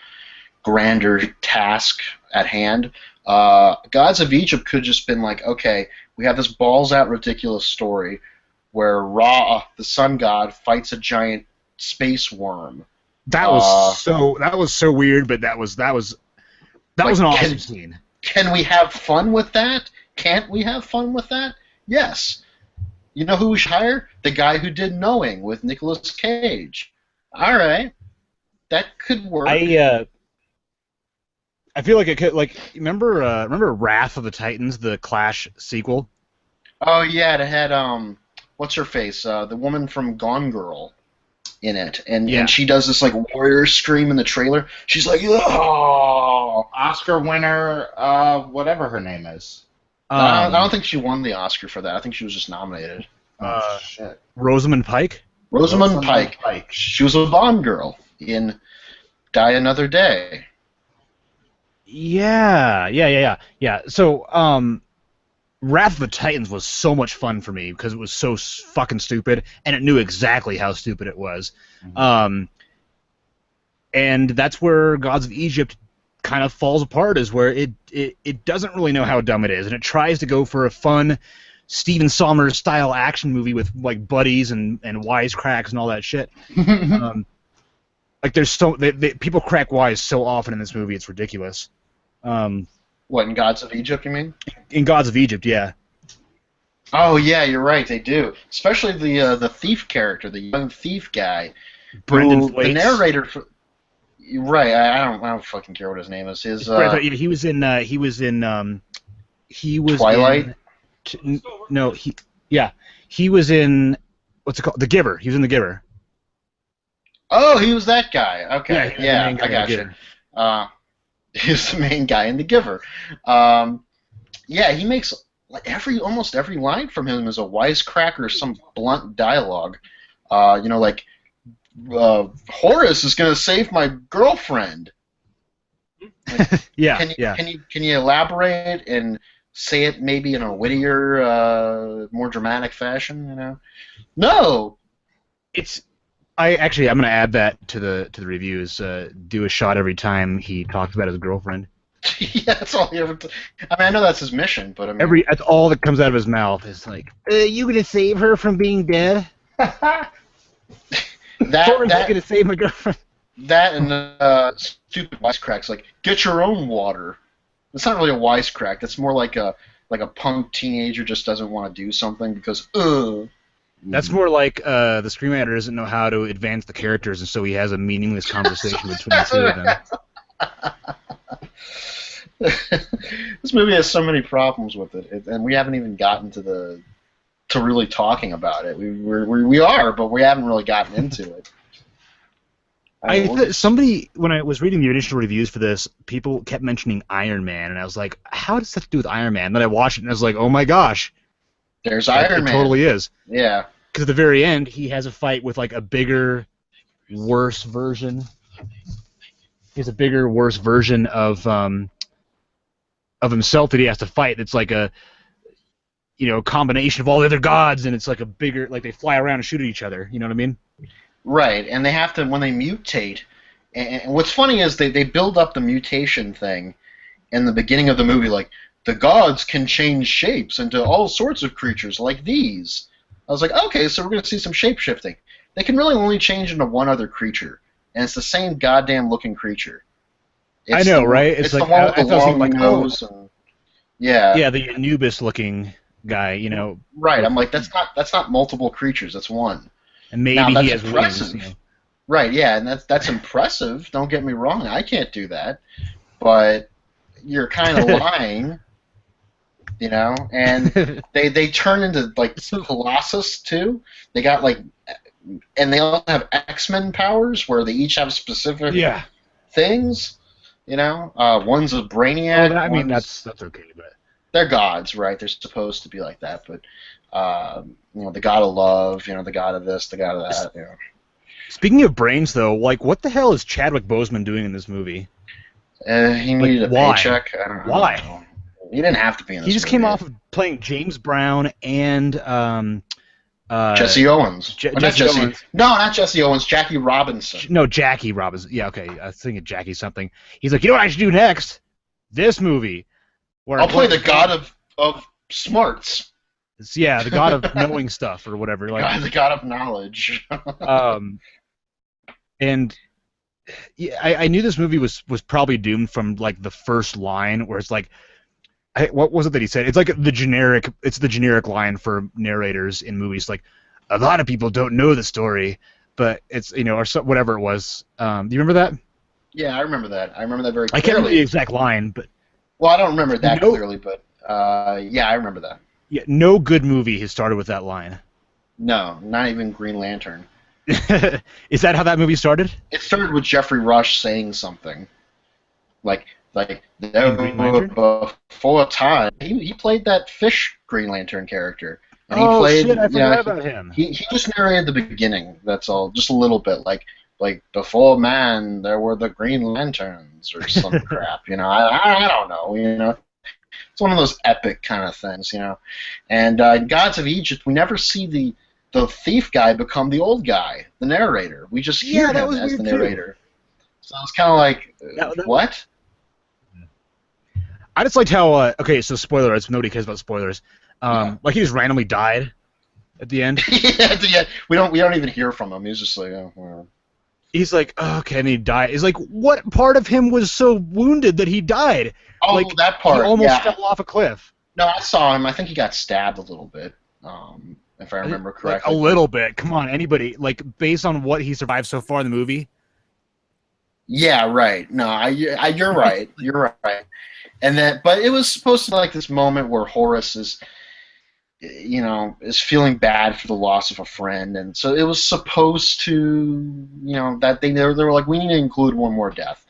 grander task at hand. Gods of Egypt could have just been like, okay, we have this balls-out ridiculous story where Ra, the sun god, fights a giant space worm. That was so weird, but that was an awesome scene. Can we have fun with that? Can't we have fun with that? Yes. You know who we should hire? The guy who did Knowing with Nicolas Cage. All right, that could work. I feel like it could, like, remember Wrath of the Titans, the Clash sequel? Oh yeah, it had what's her face? The woman from Gone Girl in it, and she does this like warrior scream in the trailer. She's like, oh, Oscar winner, whatever her name is. I don't think she won the Oscar for that. I think she was just nominated. Oh shit. Rosamund Pike. Rosamund Pike. She was a Bond girl in Die Another Day. Yeah. So, Wrath of the Titans was so much fun for me because it was so fucking stupid, and it knew exactly how stupid it was. Mm-hmm. And that's where Gods of Egypt kind of falls apart, is where it doesn't really know how dumb it is, and it tries to go for a fun Steven Sommers style action movie with like buddies and wisecracks and all that shit. Like there's people crack wise so often in this movie, it's ridiculous. What, in Gods of Egypt, you mean? In Gods of Egypt, yeah. Oh yeah, you're right. They do, especially the thief character, the young thief guy. Brendan who, Thwaites. the narrator. You're right. I don't fucking care what his name is. His He was in Twilight? He was in what's it called? The Giver. He was in The Giver. Oh, he was that guy. Okay, Yeah, he was the main guy I in got The you. Giver. He's the main guy in The Giver. Yeah, he makes almost every line from him is a wisecracker or some blunt dialogue. Like Horace is going to save my girlfriend. Yeah. Can you elaborate and say it maybe in a wittier, more dramatic fashion? No. I'm gonna add that to the reviews. Do a shot every time he talks about his girlfriend. Yeah, that's all he ever. I mean, I know that's his mission, but I mean, That's all that comes out of his mouth. Is like, you gonna save her from being dead? that gonna save my girlfriend. That and stupid wisecracks like get your own water. It's not really a wisecrack. That's more like a punk teenager just doesn't want to do something because That's more like the screenwriter doesn't know how to advance the characters, and so he has a meaningless conversation between the two of them. This movie has so many problems with it, and we haven't even gotten to really talking about it. We are, but we haven't really gotten into it. Somebody, when I was reading the initial reviews for this, people kept mentioning Iron Man, and I was like, how does that have to do with Iron Man? And then I watched it, and I was like, oh my gosh. There's Iron Man. It totally is. Yeah. Because at the very end, he has a fight with like a bigger, worse version. He has a bigger, worse version of himself that he has to fight. It's like a, combination of all the other gods, and it's like a bigger, like they fly around and shoot at each other. You know what I mean? Right, and they have to, when they mutate, and what's funny is they build up the mutation thing in the beginning of the movie, like, the gods can change shapes into all sorts of creatures like these. I was like, okay, so we're going to see some shape-shifting. They can really only change into one other creature, and it's the same goddamn looking creature. I know, right? It's like the one with the long nose. Yeah. Yeah, the Anubis-looking guy, Right, I'm like, that's not multiple creatures, that's one. And maybe he has wings. Right, yeah, and that's impressive. Don't get me wrong, I can't do that. But you're kind of lying, and they turn into, like, Colossus, too. They got, like, and they all have X-Men powers, where they each have specific things, One's a Brainiac. Well, that's okay, but... They're gods, right? They're supposed to be like that, but... the god of love, the god of this, the god of that. Speaking of brains, though, like, what the hell is Chadwick Boseman doing in this movie? He needed a paycheck. I don't know. Why? He didn't have to be in this movie. He just came off of playing James Brown and Jesse Owens. Not Jesse Owens. No, not Jesse Owens. Jackie Robinson. No, Jackie Robinson. Yeah, okay. I was thinking Jackie something. He's like, you know what I should do next? This movie. I'll play the god of smarts. Yeah, the god of knowing stuff or whatever. Like the god of knowledge. And yeah, I knew this movie was probably doomed from like the first line, where it's like, what was it that he said? It's like the generic line for narrators in movies. Like, a lot of people don't know the story, but it's or whatever it was. Do you remember that? Yeah, I remember that. I remember that very clearly. I can't remember the exact line, but well, I don't remember it that clearly, but yeah, I remember that. Yeah, no good movie has started with that line. No, not even Green Lantern. Is that how that movie started? It started with Jeffrey Rush saying something. Like before time. He played that fish Green Lantern character. And he played, shit, I forgot about him. He just narrated the beginning, that's all. Just a little bit. Like before man, there were the Green Lanterns or some crap, I don't know, It's one of those epic kind of things, And in Gods of Egypt, we never see the thief guy become the old guy, the narrator. We just hear him as the narrator. Too. So it's kind of like, what? I just liked how, okay, so spoilers, nobody cares about spoilers. Like he just randomly died at the end. Yeah, we don't even hear from him. He's just like, oh, well. He's like, oh, okay, and he died. He's like, what part of him was so wounded that he died? Oh, like, that part. He almost fell off a cliff. No, I saw him. I think he got stabbed a little bit, if I remember correctly. Like, a little bit. Come on, anybody. Like, based on what he survived so far in the movie. Yeah, right. No, you're right. You're right. And but it was supposed to be like this moment where Horace is feeling bad for the loss of a friend, and so it was supposed to, that they were like, we need to include one more death.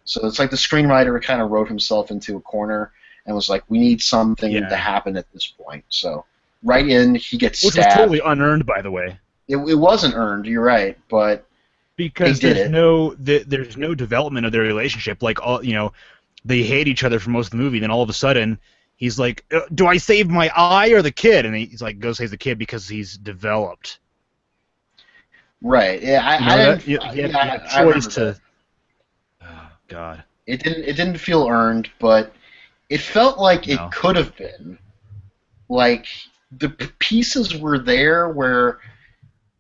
So it's like the screenwriter kind of wrote himself into a corner and was like, we need something to happen at this point. So right in, he gets stabbed. Which was totally unearned, by the way. It wasn't earned. You're right, but because there's no development of their relationship. Like, all they hate each other for most of the movie. Then all of a sudden, he's like, "Do I save my eye or the kid?" And he's like, "Go save the kid because he's developed." Right. Yeah. You I know that didn't. he had Yeah, a I remember choice that. to. Oh God, It didn't feel earned, but it felt like it no. could have been. Like the pieces were there where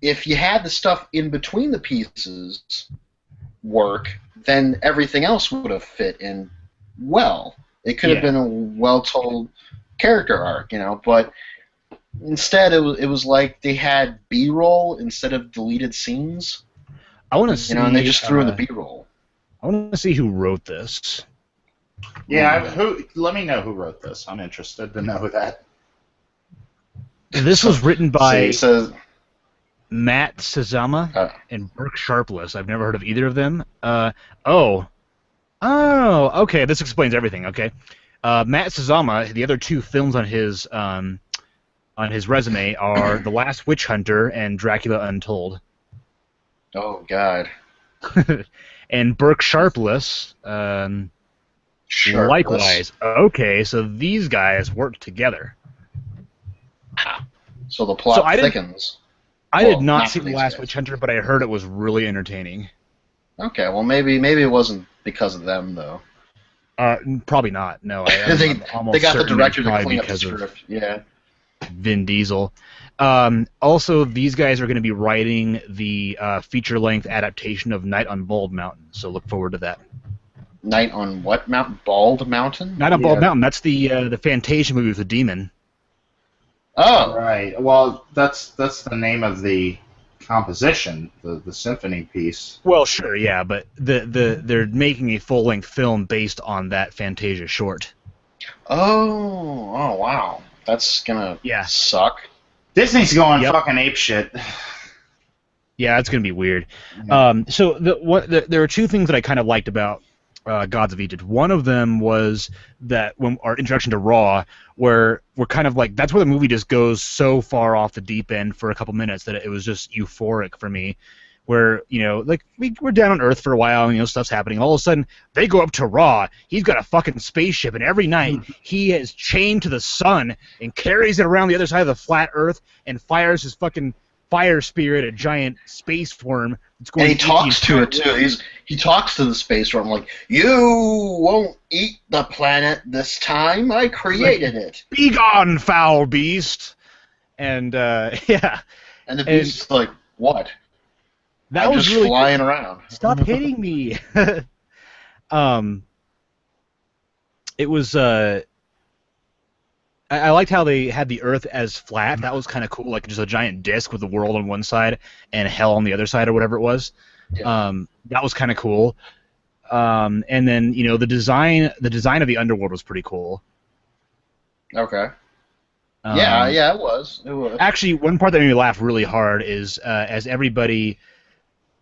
if you had the stuff in between the pieces work, then everything else would have fit in well. It could have Yeah, been a well-told character arc, but instead it was like they had B-roll instead of deleted scenes, I want to and they see. just threw in the B-roll. I want to see who wrote this. Yeah, let me know who wrote this. I'm interested to know that. This was written See, by it says, Matt Sazama uh, and Burke Sharpless. I've never heard of either of them. Oh, okay. This explains everything. Okay, Matt Sazama. The other two films on his resume are The Last Witch Hunter and Dracula Untold. oh God, And Burke Sharpless, Sharpless. likewise. Okay, so these guys work together. So the plot thickens. I did Well, not not see for The these Last guys. Witch Hunter, but I heard it was really entertaining. Okay, well maybe it wasn't because of them though. Probably not. No, they I'm almost they got the certain director it's to probably clean up the because of script. Yeah. Vin Diesel. Also, these guys are going to be writing the feature-length adaptation of Night on Bald Mountain, so look forward to that. Night on what mountain? Bald Mountain? Night on Bald Mountain. That's the Fantasia movie with the demon. Oh. Right. Well, that's the name of the composition, the symphony piece. Well, sure, yeah, but they're making a full-length film based on that Fantasia short. Oh, wow. That's gonna suck. Disney's going fucking apeshit. Yeah, that's gonna be weird. Mhm. So there are two things that I kind of liked about Gods of Egypt. One of them was that when our introduction to Raw, where we're kind of like that's where the movie just goes so far off the deep end for a couple minutes that it was just euphoric for me. Where like we're down on Earth for a while, and stuff's happening. All of a sudden, they go up to Raw. He's got a fucking spaceship, and every night he is chained to the sun and carries it around the other side of the flat Earth and fires his fucking fire spear at a giant space worm. And he talks to it too. He talks to the space worm like, "You won't eat the planet this time. I created it. Be gone, foul beast!" And yeah. And the beast's like, "What? That I'm was just really flying around. Stop hitting me." It was. I liked how they had the Earth as flat. That was kind of cool, like just a giant disc with the world on one side and hell on the other side, or whatever it was. Yeah. That was kind of cool. And then the design of the underworld was pretty cool. Okay. Yeah, it was. It was. Actually, one part that made me laugh really hard is as everybody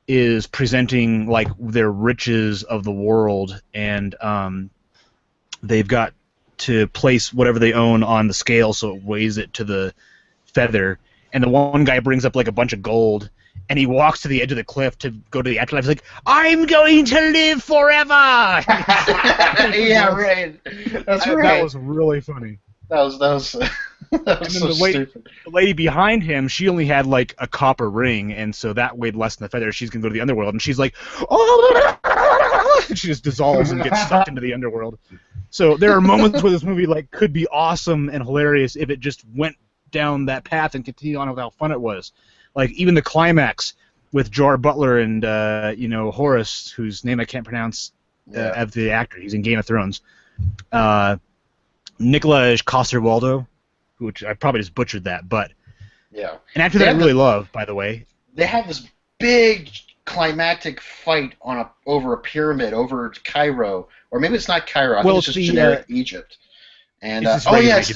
is presenting like their riches of the world, and they've got to place whatever they own on the scale so it weighs it to the feather. And the one guy brings up like a bunch of gold, and he walks to the edge of the cliff to go to the afterlife. He's like, "I'm going to live forever." Yeah, right. That's right. That was really funny. That was And then so stupid. the lady behind him, she only had like a copper ring, and so that weighed less than the feather. She's gonna go to the underworld, and she's like, "Oh!" She just dissolves and gets sucked into the underworld. So there are moments where this movie like could be awesome and hilarious if it just went down that path and continued on with how fun it was. Like even the climax with Jar Butler and Horus, whose name I can't pronounce, of the actor. He's in Game of Thrones. Nicolas Coster-Waldau, which I probably just butchered that, but yeah, an actor that I really love, by the way. They have this big climactic fight over a pyramid over Cairo, or maybe it's not Cairo. I think it's just generic Egypt. And it's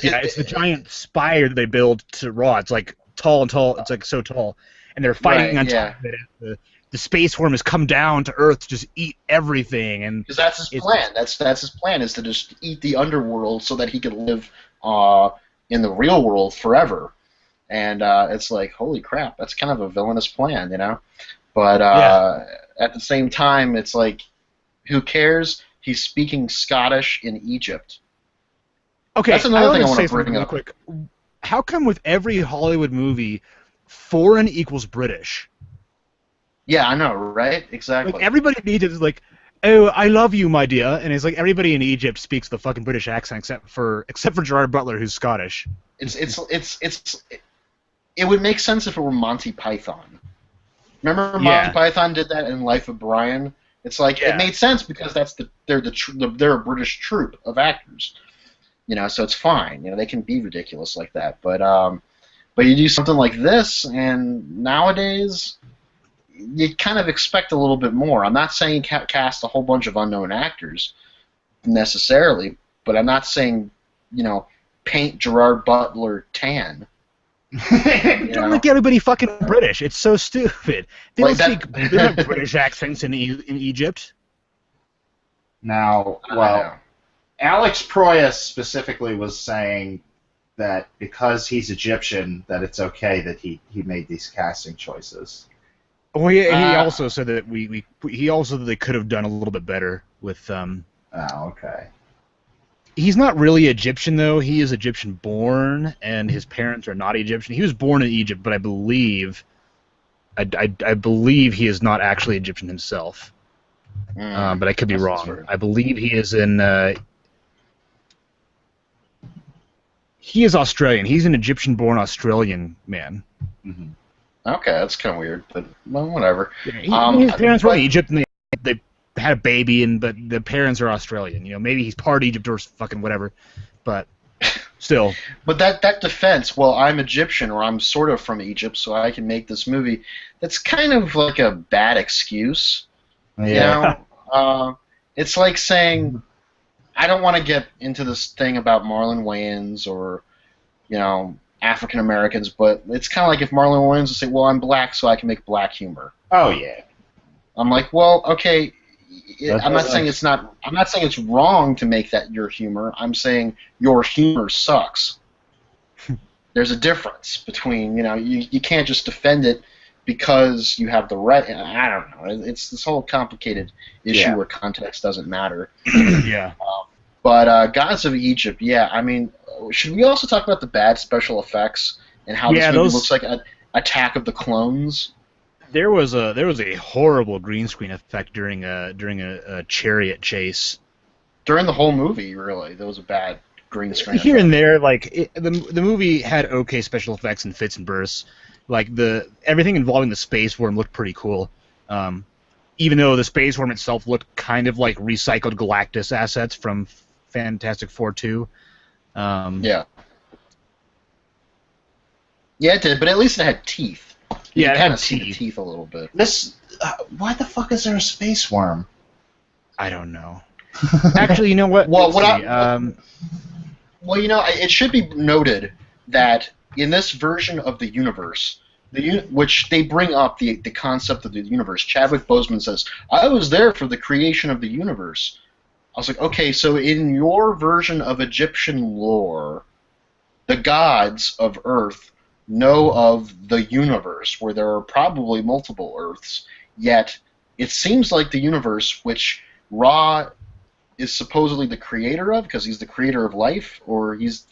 it's the giant spire that they build to Raw. It's like tall. It's like so tall, and they're fighting on top of it. The space worm has come down to Earth to just eat everything, and because that's his plan. That's his plan, is to just eat the underworld so that he can live in the real world forever. And it's like, holy crap, that's kind of a villainous plan, But at the same time, it's like, who cares? He's speaking Scottish in Egypt. Okay, that's another thing I want to bring real up. Quick. How come with every Hollywood movie, foreign equals British? Yeah, I know, right? Exactly. Like everybody in Egypt is like, "Oh, I love you, my dear," and it's like everybody in Egypt speaks the fucking British accent except for Gerard Butler, who's Scottish. It would make sense if it were Monty Python. Remember Yeah. Monty Python did that in Life of Brian? It's like Yeah. it made sense because they're a British troupe of actors, so it's fine. They can be ridiculous like that. But you do something like this, and nowadays you kind of expect a little bit more. I'm not saying cast a whole bunch of unknown actors necessarily, but I'm not saying paint Gerard Butler tan. Don't make everybody fucking British. It's so stupid. They Like don't speak they don't have British accents in Egypt. Now, Alex Proyas specifically was saying that because he's Egyptian, that it's okay that he made these casting choices. Oh, he also said that they could have done a little bit better with. Oh, okay. He's not really Egyptian though. He is Egyptian born, and his parents are not Egyptian. He was born in Egypt, but I believe he is not actually Egyptian himself. But I could be wrong. True. I believe he is in. He is Australian. He's an Egyptian-born Australian man. Mm-hmm. Okay, that's kind of weird, but well, whatever. His parents were in Egypt, and they had a baby, but the parents are Australian. Maybe he's part Egypt or fucking whatever, but still. But that defense, well, I'm Egyptian or I'm sort of from Egypt, so I can make this movie. That's kind of like a bad excuse. Yeah. It's like saying, I don't want to get into this thing about Marlon Wayans or, African Americans, but it's kind of like if Marlon Wayans would say, well, I'm black, so I can make black humor. Oh yeah. I'm like, well, okay. I'm not saying it's wrong to make that your humor. I'm saying your humor sucks. There's a difference between, you can't just defend it because you have the right. I don't know. It's this whole complicated issue where context doesn't matter. Yeah. But Gods of Egypt, yeah. I mean, should we also talk about the bad special effects and how this movie looks like Attack of the Clones? There was a horrible green screen effect during a chariot chase. During the whole movie, really, there was a bad green screen here effect. and there. Like the movie had okay special effects in fits and bursts. Like everything involving the space worm looked pretty cool. Even though the space worm itself looked kind of like recycled Galactus assets from Fantastic Four 2. Yeah, it did, but at least it had teeth. Yeah, you it kind had of see the teeth. teeth a little bit. Why the fuck is there a space worm? I don't know. Actually, you know what? Well, it should be noted that in this version of the universe, which they bring up the concept of the universe, Chadwick Boseman says, "I was there for the creation of the universe." I was like, okay, so in your version of Egyptian lore, the gods of Earth know of the universe, where there are probably multiple Earths, yet it seems like the universe, which Ra is supposedly the creator of, because he's the creator of life, or he's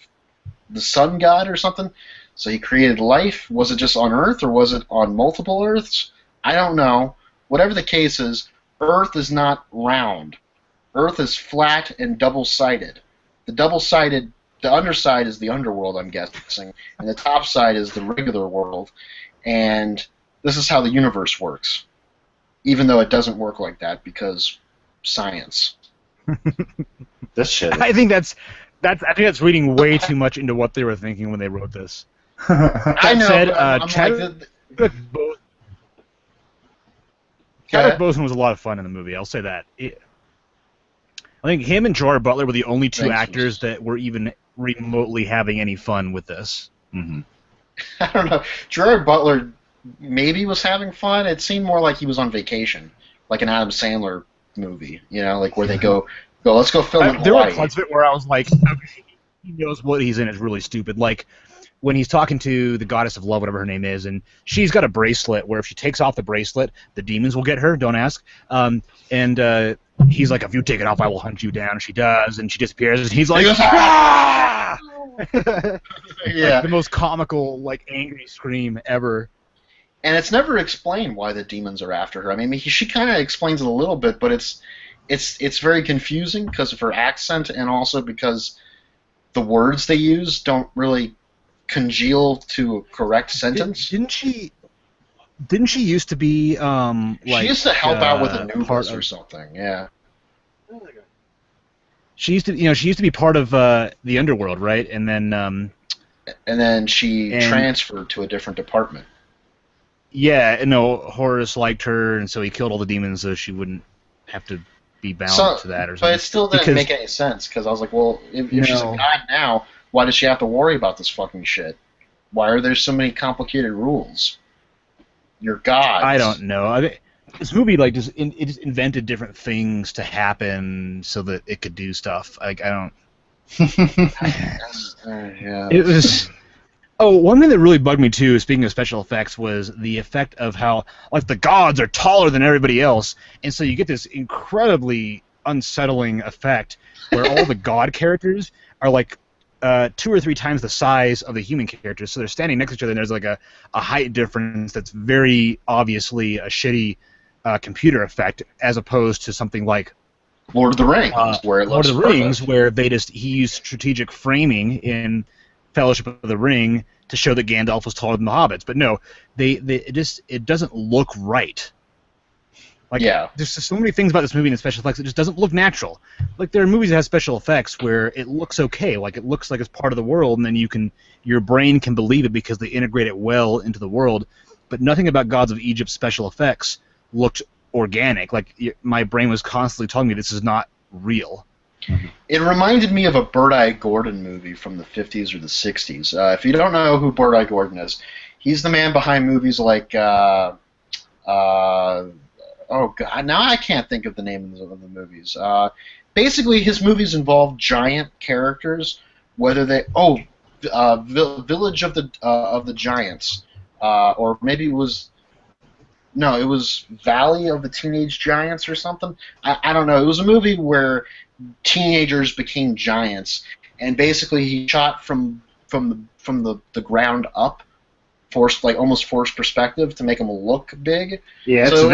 the sun god or something, so he created life. Was it just on Earth, or was it on multiple Earths? I don't know. Whatever the case is, Earth is not round. Earth is flat and double-sided. The underside is the underworld, I'm guessing, and the top side is the regular world, and this is how the universe works, even though it doesn't work like that because science. This shit. I think that's reading way too much into what they were thinking when they wrote this. I know. Chadwick Boseman was a lot of fun in the movie. I'll say that. I think him and Gerard Butler were the only two actors that were even remotely having any fun with this. Mm-hmm. I don't know. Gerard Butler maybe was having fun. It seemed more like he was on vacation, like an Adam Sandler movie, like where they go, let's go film in Hawaii. There were parts of it where I was like, okay, he knows what he's in is really stupid. Like when he's talking to the goddess of love, whatever her name is, and she's got a bracelet where if she takes off the bracelet, the demons will get her. Don't ask. He's like, if you take it off, I will hunt you down. She does, and she disappears. And he's like, ah! Yeah, like the most comical, like angry scream ever. and it's never explained why the demons are after her. I mean, she kind of explains it a little bit, but it's very confusing because of her accent and also because the words they use don't really congeal to a correct sentence. Didn't she? Didn't she used to be She used to help out with Anubis or something. Yeah. She used to be part of the underworld, right? And then she transferred to a different department. Yeah, no, Horus liked her, and so he killed all the demons so she wouldn't have to be bound to that or something. But it still didn't make any sense, because I was like, well, if she's a god now, why does she have to worry about this fucking shit? Why are there so many complicated rules? You're gods. I don't know. I mean, this movie it just invented different things to happen so that it could do stuff. Like I don't. Yeah. It was. Oh, one thing that really bugged me too, speaking of special effects, was the effect of how the gods are taller than everybody else, and so you get this incredibly unsettling effect where all the god characters are 2 or 3 times the size of the human characters, so they're standing next to each other, and there's a height difference that's very obviously a shitty computer effect, as opposed to something like Lord of the Rings, where it looks Lord of the Rings, where he used strategic framing in Fellowship of the Ring to show that Gandalf was taller than the hobbits. But no, it doesn't look right. There's just so many things about this movie and the special effects that just doesn't look natural. There are movies that have special effects where it looks okay, it looks like it's part of the world, and then your brain can believe it because they integrate it well into the world. But nothing about Gods of Egypt's special effects looked organic. My brain was constantly telling me this is not real. Mm-hmm. It reminded me of a Bird-Eye Gordon movie from the 50s or the 60s. If you don't know who Bird-Eye Gordon is, he's the man behind movies like oh god, now I can't think of the names of the movies. Basically, his movies involve giant characters, whether they Village of the Giants, or maybe it was Valley of the Teenage Giants or something. I don't know. It was a movie where teenagers became giants, and basically he shot from the ground up, almost forced perspective to make them look big. Yeah, so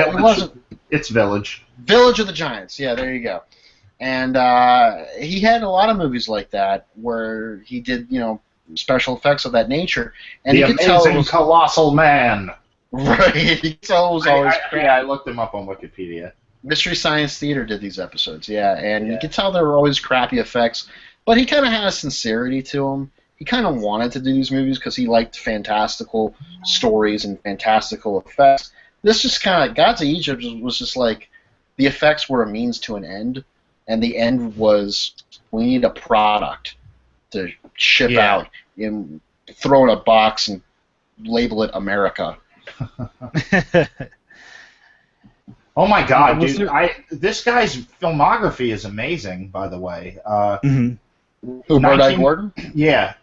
it's Village. Village of the Giants. Yeah, there you go. And he had a lot of movies like that where he did special effects of that nature, and the Amazing Colossal Man. Right, he could tell it was always crap. Yeah, I looked him up on Wikipedia. Mystery Science Theater did these episodes, and you could tell there were always crappy effects, but he kind of had a sincerity to him. He kind of wanted to do these movies because he liked fantastical stories and fantastical effects. This just kind of, Gods of Egypt was just the effects were a means to an end, and the end was, we need a product to ship out and throw in a box and label it America. Oh my god, dude! This guy's filmography is amazing, by the way. Who, Bird-Eye Gordon? Yeah.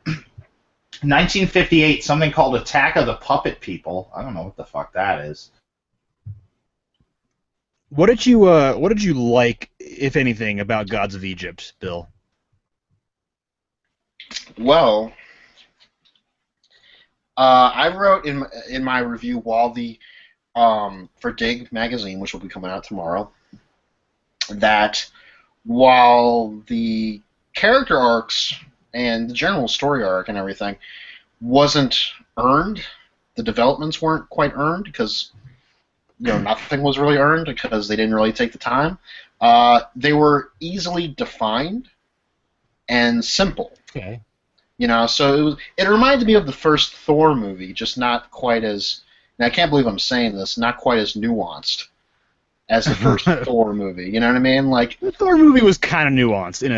1958, something called Attack of the Puppet People. I don't know what the fuck that is. What did you like, if anything, about Gods of Egypt, Bill? Well, I wrote in my review for Dig magazine, which will be coming out tomorrow, that while the character arcs and the general story arc and everything wasn't earned, the developments weren't quite earned because nothing was really earned because they didn't really take the time. They were easily defined and simple. Okay. So it reminded me of the first Thor movie, just not quite as. And I can't believe I'm saying this, not quite as nuanced as the first Thor movie. You know what I mean? The Thor movie was kind of nuanced in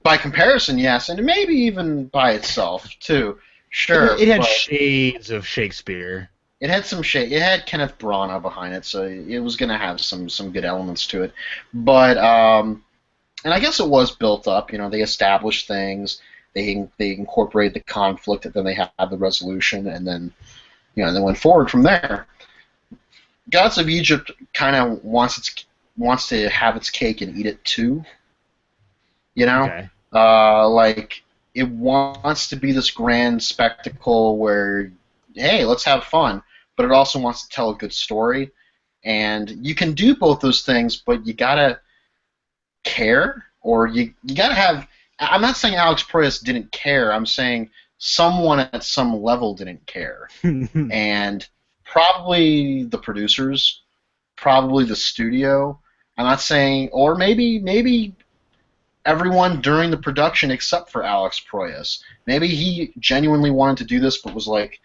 By comparison, yes, and maybe even by itself too. Sure. It had shades of Shakespeare. It had some shade. It had Kenneth Branagh behind it, so it was going to have some good elements to it. But and I guess it was built up. They established things. They incorporated the conflict, and then they had the resolution, and then. And then went forward from there. Gods of Egypt kind of wants to have its cake and eat it too. Okay. It wants to be this grand spectacle where, hey, let's have fun. but it also wants to tell a good story. And you can do both those things, but you gotta care, or you gotta have. I'm not saying Alex Proyas didn't care. I'm saying someone at some level didn't care, and probably the producers, probably the studio. I'm not saying, or maybe everyone during the production except for Alex Proyas. Maybe he genuinely wanted to do this, but was like,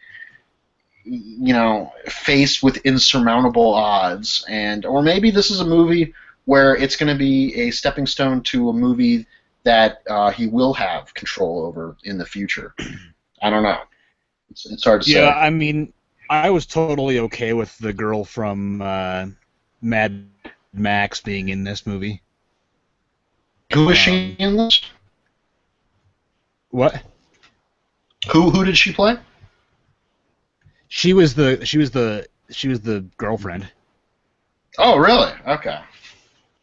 faced with insurmountable odds, or maybe this is a movie where it's going to be a stepping stone to a movie that he will have control over in the future. I don't know. It's hard to say. Yeah, I mean, I was totally okay with the girl from Mad Max being in this movie. Who is she in this? What? Who did she play? She was the girlfriend. Oh, really? Okay.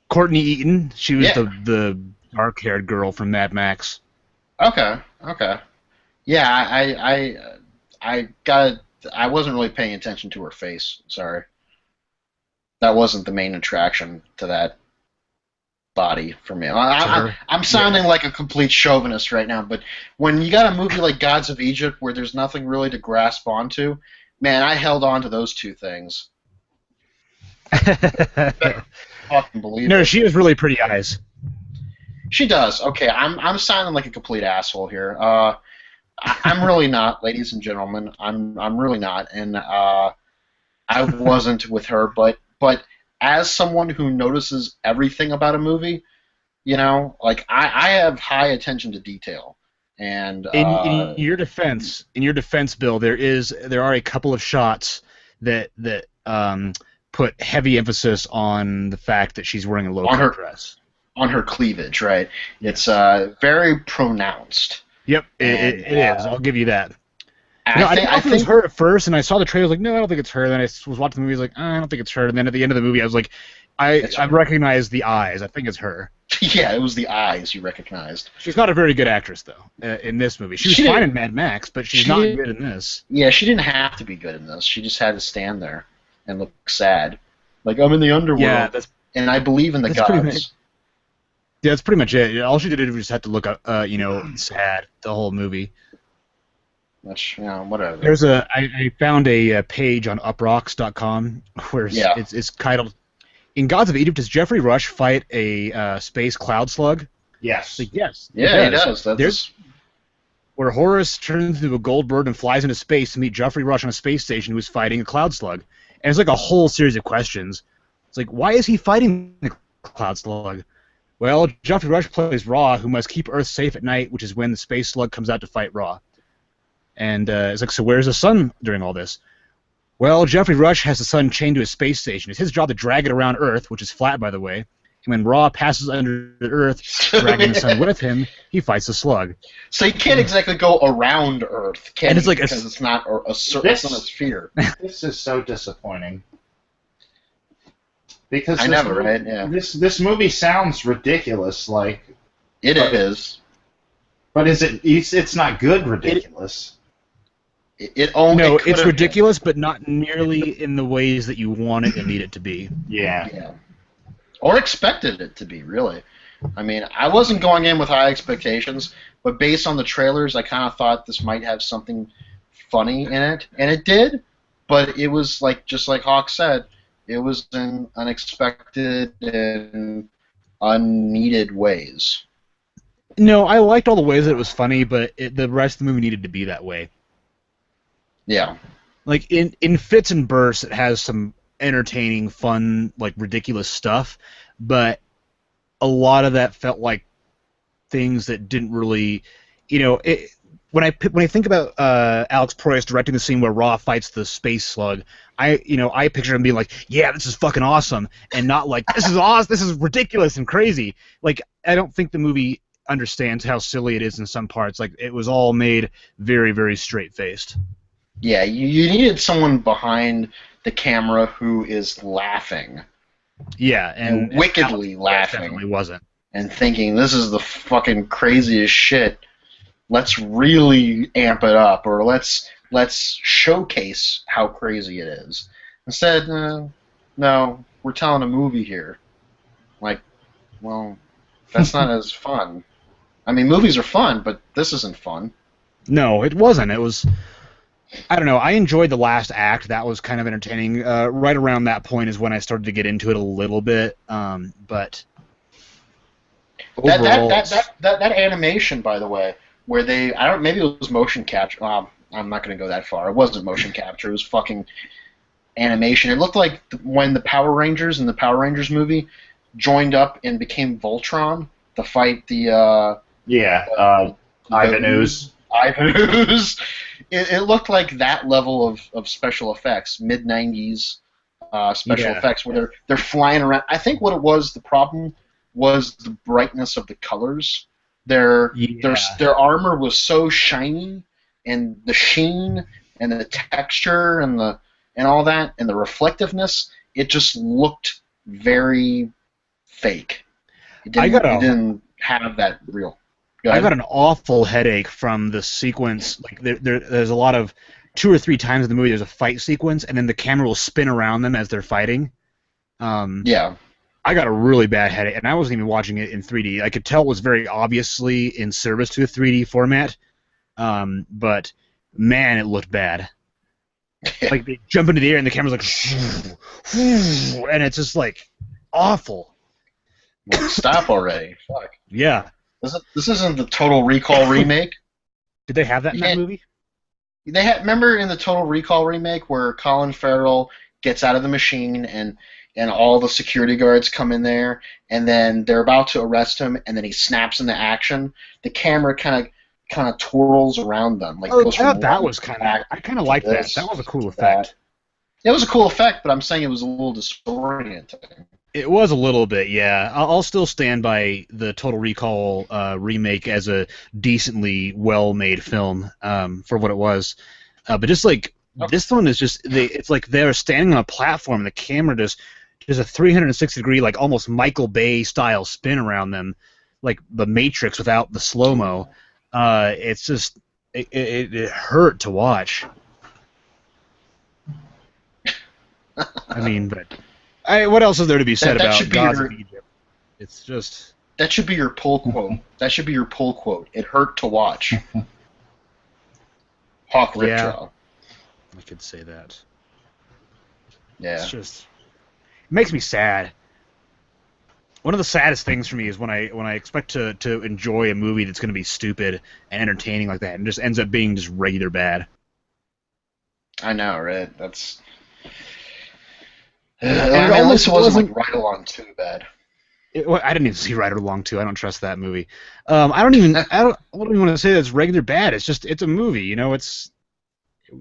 Courtney Eaton. She was the dark-haired girl from Mad Max. Okay. Yeah, I wasn't really paying attention to her face. Sorry. That wasn't the main attraction to that body for me. I'm sounding like a complete chauvinist right now, but when you got a movie like Gods of Egypt where there's nothing really to grasp onto, man, I held on to those two things. Fucking believe No, it. she has really pretty eyes. She does. Okay, I'm sounding like a complete asshole here. I'm really not, ladies and gentlemen. I'm really not, and I wasn't with her, but as someone who notices everything about a movie, like I have high attention to detail. And in your defense, Bill, there are a couple of shots that put heavy emphasis on the fact that she's wearing a low-cut dress. On her cleavage, right? It's very pronounced. Yep, it is. I'll give you that. I think it was her at first, and I saw the trailer. I was like, no, I don't think it's her. Then I was watching the movie. I was like, I don't think it's her. And then at the end of the movie, I was like, I recognize the eyes. I think it's her. Yeah, it was the eyes you recognized. She's not a very good actress, though, in this movie. She was fine in Mad Max, but she's not good in this. Yeah, she didn't have to be good in this. She just had to stand there and look sad. Like, I'm in the underworld. Yeah, and I much the gods. Yeah, that's pretty much it. All she did was just have to look, sad the whole movie. That's, whatever. I found a page on uprocks.com where it's titled, "In Gods of Egypt, does Jeffrey Rush fight a space cloud slug?" Yes. Like, yes. Yeah, he does. Where Horus turns into a gold bird and flies into space to meet Jeffrey Rush on a space station who is fighting a cloud slug. And it's like a whole series of questions. It's like, why is he fighting the cloud slug? Well, Jeffrey Rush plays Ra, who must keep Earth safe at night, which is when the space slug comes out to fight Ra. And it's like, so where's the sun during all this? Well, Jeffrey Rush has the sun chained to his space station. It's his job to drag it around Earth, which is flat, by the way. And when Ra passes under the Earth, dragging the sun with him, he fights the slug. So you can't exactly go around Earth, can you? Because it's not a sphere. This is so disappointing. Because right? Yeah. This movie sounds ridiculous, like it is. But is it? It's not good. Ridiculous. It's ridiculous, but not nearly in the ways that you want it and need it to be. Yeah. Or expected it to be, really. I mean, I wasn't going in with high expectations, but based on the trailers, I kind of thought this might have something funny in it, and it did. But it was just like Hawk said, it was in unexpected and unneeded ways. No, I liked all the ways that it was funny, but the rest of the movie needed to be that way. Yeah. Like, in fits and bursts, it has some entertaining, fun, ridiculous stuff, but a lot of that felt like things that didn't really, when I think about Alex Proyas directing the scene where Ra fights the space slug, I picture him being like, yeah, this is fucking awesome, and not like, this is awesome, this is ridiculous and crazy. Like, I don't think the movie understands how silly it is in some parts. Like, it was all made very, very straight-faced. Yeah, you needed someone behind the camera who is laughing. Yeah, and wickedly laughing. Definitely wasn't. And thinking, this is the fucking craziest shit. Let's really amp it up, or let's let's showcase how crazy it is. Instead, no, we're telling a movie here. Like, well, that's not as fun. I mean, movies are fun, but this isn't fun. No, it wasn't. It was. I don't know. I enjoyed the last act. That was kind of entertaining. Right around that point is when I started to get into it a little bit. But overall, that animation, by the way, where maybe it was motion capture. I'm not going to go that far. It wasn't motion capture. It was fucking animation. It looked like when the Power Rangers in the Power Rangers movie joined up and became Voltron to fight the Ivan Ooze. Ivan Ooze. It looked like that level of special effects, mid-90s special effects, where they're flying around. I think what it was, the problem was the brightness of the colors. Their armor was so shiny, and the sheen and the texture and all that and the reflectiveness, it just looked very fake. It didn't have that real. I got an awful headache from the sequence. Like there's a lot of 2 or 3 times in the movie there's a fight sequence, and then the camera will spin around them as they're fighting. I got a really bad headache, and I wasn't even watching it in 3D. I could tell it was very obviously in service to a 3D format, but man, it looked bad. Like they jump into the air and the camera's like, and it's just like awful. Well, stop already! Fuck. Yeah. This isn't the Total Recall remake. Did they have that in that movie? Remember in the Total Recall remake where Colin Farrell gets out of the machine and all the security guards come in there, and then they're about to arrest him, and then he snaps into action. The camera kind of twirls around them. Like I thought that was I kind of liked that. That was a cool effect. It was a cool effect, but I'm saying it was a little disorienting. It was a little bit, yeah. I'll still stand by the Total Recall remake as a decently well-made film for what it was. But just like this one is just, it's like they're standing on a platform and the camera just does a 360-degree, like almost Michael Bay style spin around them, like the Matrix without the slow-mo. It's just, it hurt to watch. I mean, but what else is there to be said about Gods of Egypt? It's just... That should be your pull quote. That should be your pull quote. It hurt to watch. Hawk Ripjaw. I could say that. Yeah. It's just... It makes me sad. One of the saddest things for me is when I expect to enjoy a movie that's going to be stupid and entertaining like that, and just ends up being just regular bad. I know, right? That's... At least it wasn't like Ride Along 2 bad. I didn't even see Ride Along 2. I don't trust that movie. I don't even want to say that it's regular bad. It's just it's a movie. You know, it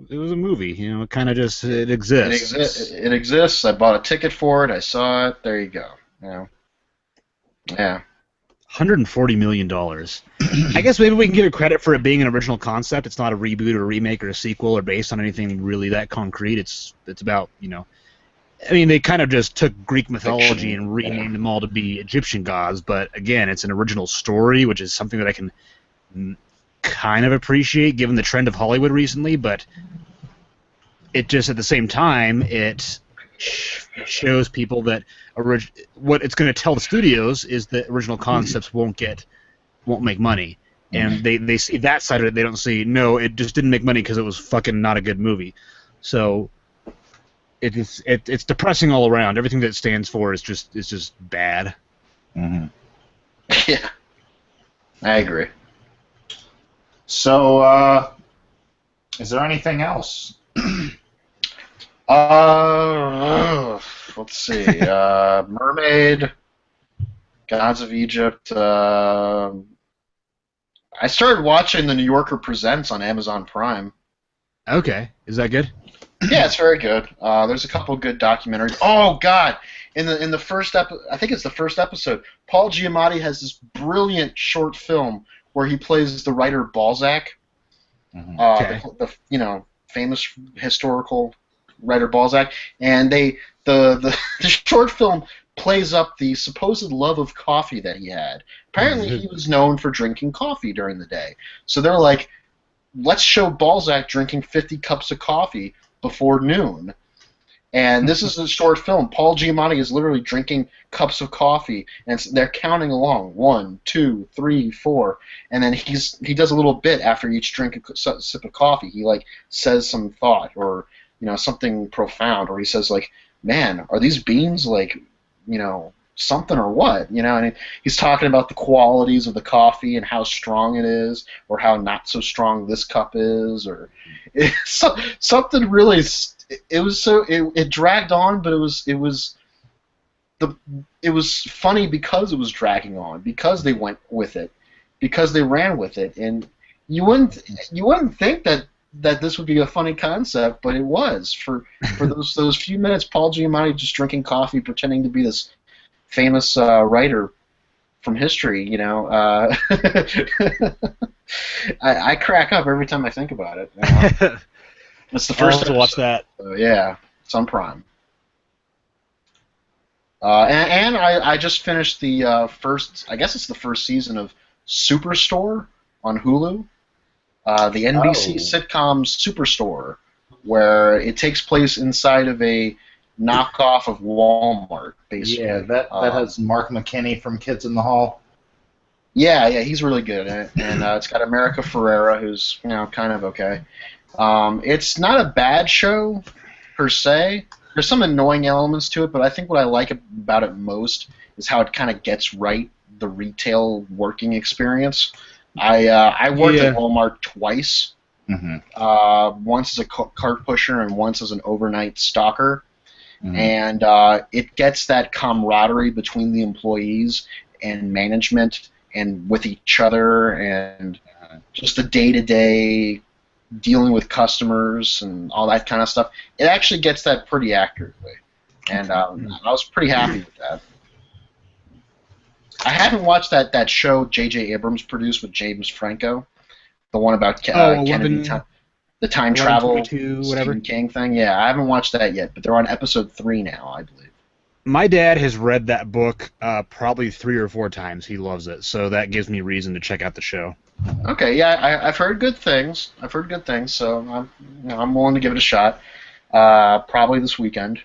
was a movie. You know, it kind of just it exists. It exists. I bought a ticket for it. I saw it. There you go. You know. Yeah. $140 million. I guess maybe we can give it credit for it being an original concept. It's not a reboot or a remake or a sequel or based on anything really that concrete. It's about, you know. I mean, they kind of just took Greek mythology and renamed them all to be Egyptian gods, but again, it's an original story, which is something that I can kind of appreciate given the trend of Hollywood recently, but it just, at the same time, it shows people that what it's going to tell the studios is that original concepts won't make money. And they see that side of it, they don't see, no, it just didn't make money because it was fucking not a good movie. So... It's depressing all around. Everything that it stands for is just bad. Mm-hmm. Yeah, I agree. So, is there anything else? Let's see. Mermaid, Gods of Egypt. I started watching The New Yorker Presents on Amazon Prime. Okay, is that good? Yeah, it's very good. There's a couple good documentaries. Oh God! In the first I think it's the first episode. Paul Giamatti has this brilliant short film where he plays the writer Balzac, the famous historical writer Balzac, and the short film plays up the supposed love of coffee that he had. Apparently, he was known for drinking coffee during the day. So they're like, let's show Balzac drinking 50 cups of coffee before noon. And this is a short film. Paul Giamatti is literally drinking cups of coffee, and they're counting along 1, 2, 3, 4, and then he does a little bit after each drink sip of coffee. He like says some thought or something profound, or he says like, "Man, are these beans like something or what?" And he's talking about the qualities of the coffee and how strong it is, or how not so strong this cup is, or it's something really. It dragged on, but it was funny because it was dragging on, because they went with it, because they ran with it, and you wouldn't think that this would be a funny concept, but it was for those few minutes. Paul Giamatti just drinking coffee, pretending to be this famous writer from history. I crack up every time I think about it. It's the first to watch that. Yeah, it's on Prime. And I just finished the first. I guess it's the first season of Superstore on Hulu. The NBC sitcom Superstore, where it takes place inside of a knockoff of Walmart, basically. Yeah, that has Mark McKinney from Kids in the Hall. Yeah, he's really good in it, and it's got America Ferrera, who's kind of okay. It's not a bad show per se. There's some annoying elements to it, but I think what I like about it most is how it kind of gets right the retail working experience. I worked at Walmart twice. Mm-hmm. Once as a cart pusher and once as an overnight stalker. Mm-hmm. And it gets that camaraderie between the employees and management and with each other, and just the day-to-day dealing with customers and all that kind of stuff. It actually gets that pretty accurately, and I was pretty happy with that. I haven't watched that show J.J. Abrams produced with James Franco, the one about Kennedy, the time travel Stephen King thing. Yeah, I haven't watched that yet, but they're on episode 3 now, I believe. My dad has read that book probably 3 or 4 times. He loves it, so that gives me reason to check out the show. Okay, yeah, I've heard good things. So I'm willing to give it a shot. Probably this weekend.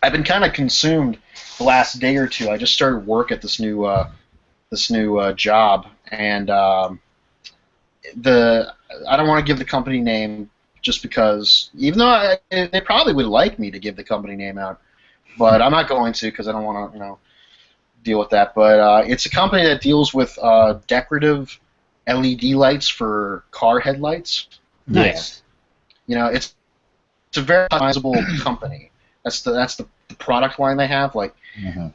I've been kind of consumed the last day or two. I just started work at this new job, and I don't want to give the company name just because, even though they probably would like me to give the company name out, but I'm not going to because I don't want to deal with that. But it's a company that deals with decorative LED lights for car headlights. Nice. It's a very customizable company. That's the product line they have. Like,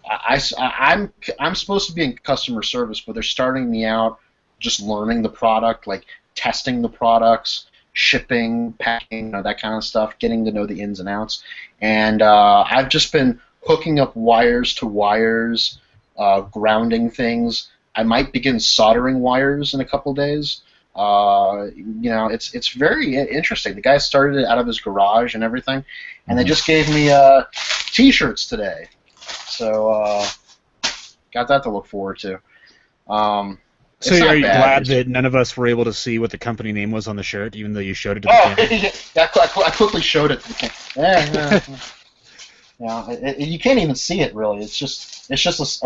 I'm supposed to be in customer service, but they're starting me out just learning the product, like testing the products, shipping, packing, that kind of stuff, getting to know the ins and outs. And I've just been hooking up wires to wires, grounding things. I might begin soldering wires in a couple days. It's very interesting. The guy started it out of his garage and everything, and they just gave me T-shirts today. So got that to look forward to. So are you glad that none of us were able to see what the company name was on the shirt, even though you showed it to the camera? I quickly showed it to the camera. You can't even see it really. It's just a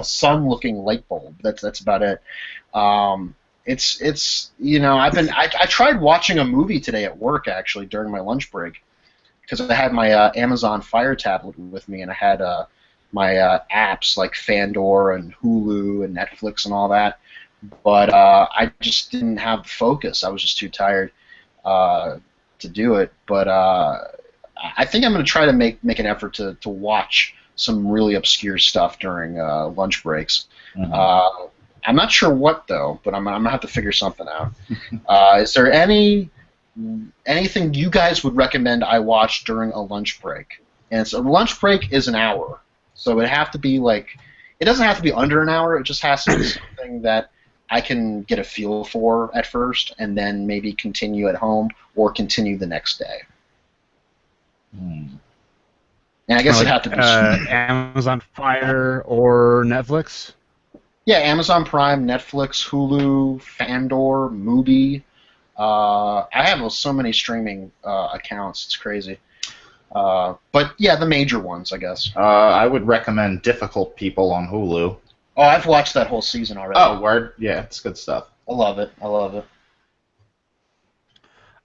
sun-looking light bulb. That's about it. I tried watching a movie today at work actually during my lunch break because I had my Amazon Fire tablet with me, and I had my apps like Fandor and Hulu and Netflix and all that. But I just didn't have the focus. I was just too tired to do it. But I think I'm going to try to make an effort to watch some really obscure stuff during lunch breaks. Mm-hmm. I'm not sure what though, but I'm going to have to figure something out. Is there anything you guys would recommend I watch during a lunch break? And so lunch break is an hour, so it would have to be like, it doesn't have to be under an hour. It just has to be something that I can get a feel for at first, and then maybe continue at home or continue the next day. And I guess it'd have to be Amazon Fire or Netflix. Yeah, Amazon Prime, Netflix, Hulu, Fandor, Mubi. I have so many streaming accounts. It's crazy. But yeah, the major ones, I guess. I would recommend Difficult People on Hulu. Oh, I've watched that whole season already. Oh, word? Yeah, it's good stuff. I love it. I love it.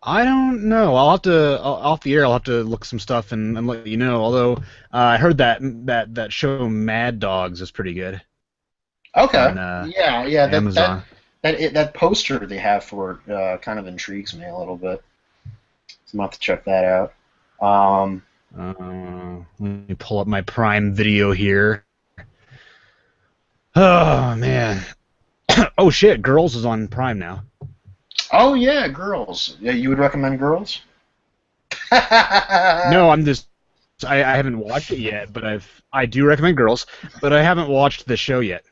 I don't know. I'll have to off the air. I'll have to look some stuff and let you know. Although I heard that show Mad Dogs is pretty good. Okay. On, yeah. Amazon. That poster they have for it kind of intrigues me a little bit. So I'm gonna have to check that out. Let me pull up my Prime Video here. Oh man. Oh shit, Girls is on Prime now. Oh yeah, Girls. Yeah, you would recommend Girls? No, I haven't watched it yet, but I do recommend Girls, but I haven't watched the show yet.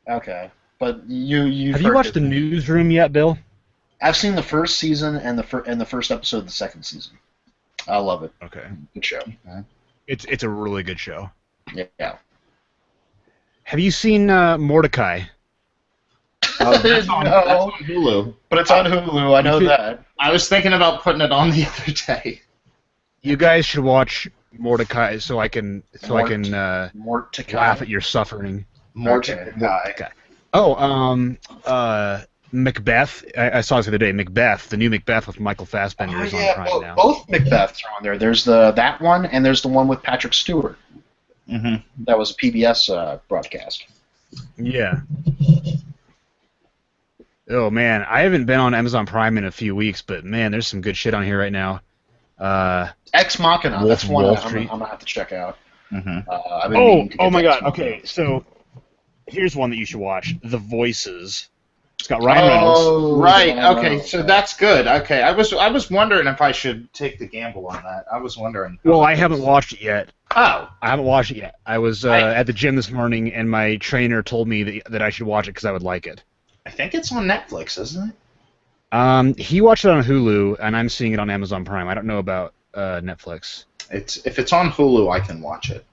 Okay, but you have you watched The Newsroom yet, Bill? I've seen the first season and the first episode of the second season. I love it. Okay, good show. It's a really good show. Yeah. Have you seen Mordecai? That's on Hulu. But it's on Hulu. I know that. I was thinking about putting it on the other day. You guys should watch Mordecai so I can laugh at your suffering. Mordecai. Oh, Macbeth. I saw this the other day. Macbeth, the new Macbeth with Michael Fassbender is on Prime now. Both Macbeths are on there. There's that one, and there's the one with Patrick Stewart. Mm-hmm. That was a PBS broadcast. Yeah. Oh man, I haven't been on Amazon Prime in a few weeks, but man, there's some good shit on here right now. Ex Machina. That's one Wall I'm gonna have to check out. Mm-hmm. Oh my god. Okay, so here's one that you should watch: The Voices. It's got Ryan Reynolds. Right. Okay. So that's good. Okay. I was wondering if I should take the gamble on that. I was wondering. Well, I haven't watched it yet. Oh. I haven't watched it yet. I was at the gym this morning, and my trainer told me that I should watch it because I would like it. I think it's on Netflix, isn't it? He watched it on Hulu, and I'm seeing it on Amazon Prime. I don't know about Netflix. If it's on Hulu, I can watch it.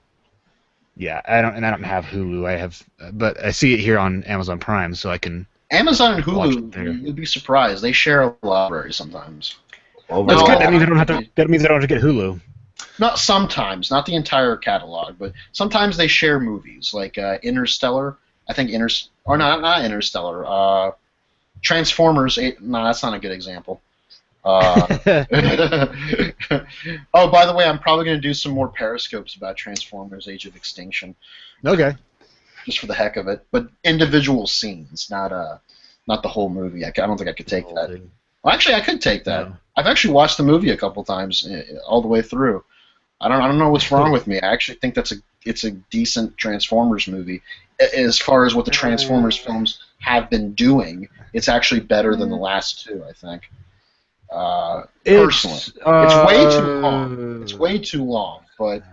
Yeah, I don't have Hulu. But I see it here on Amazon Prime, so I can. Amazon and Hulu, you'd be surprised. They share a library sometimes. That's good. That means I don't have to. That means I don't have to get Hulu. Not sometimes, not the entire catalog, but sometimes they share movies like Interstellar. I think not Interstellar. Transformers. No, that's not a good example. Oh, by the way, I'm probably going to do some more periscopes about Transformers: Age of Extinction. Okay. Just for the heck of it, but individual scenes, not the whole movie. I don't think I could take that. Well, actually, I could take that. No. I've actually watched the movie a couple times, all the way through. I don't know what's wrong with me. I actually think it's a decent Transformers movie. As far as what the Transformers films have been doing, it's actually better than the last two, I think. Personally, it's way too long. It's way too long, but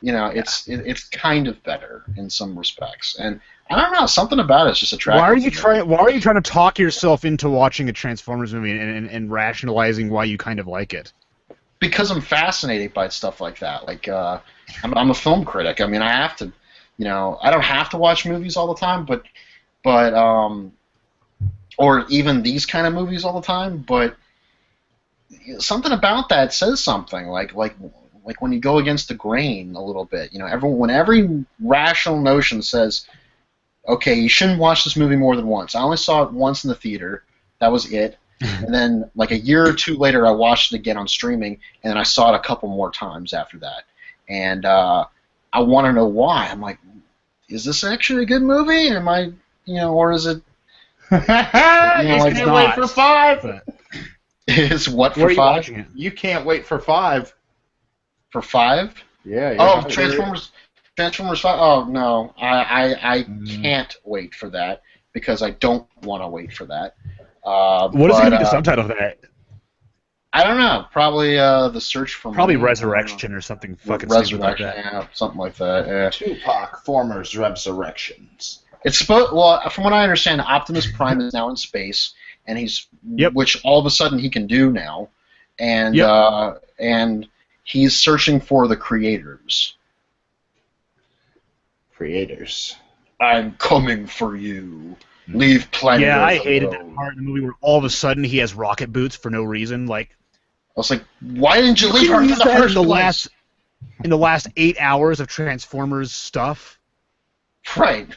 it's kind of better in some respects. And I don't know, something about it's just attractive. Why are you trying to talk yourself into watching a Transformers movie and rationalizing why you kind of like it? Because I'm fascinated by stuff like that. Like I'm a film critic. I mean, I have to, I don't have to watch movies all the time, but or even these kind of movies all the time, but something about that says something. Like when you go against the grain a little bit, when every rational notion says, okay, you shouldn't watch this movie more than once. I only saw it once in the theater. That was it. And then, like a year or two later, I watched it again on streaming, and then I saw it a couple more times after that. And I want to know why. I'm like, is this actually a good movie? Am I, or is it? You can't wait for 5. It's what for 5? You can't wait for 5. For 5? Yeah. Transformers 5. Oh no, I can't wait for that because I don't want to wait for that. What is going to be the subtitle of that? I don't know. Probably the search for probably Resurrection or something fucking stupid like that. Yeah, something like that. Yeah. Tupac Former's Resurrections. It's from what I understand, Optimus Prime is now in space, and which all of a sudden he can do now, and he's searching for the creators. Creators. I'm coming for you. Leave planet Yeah, Earth I hated that alone. part in the movie where all of a sudden he has rocket boots for no reason. Like, I was like, why didn't you you leave couldn't Earth in use the that first place? in the last 8 hours of Transformers stuff. Right.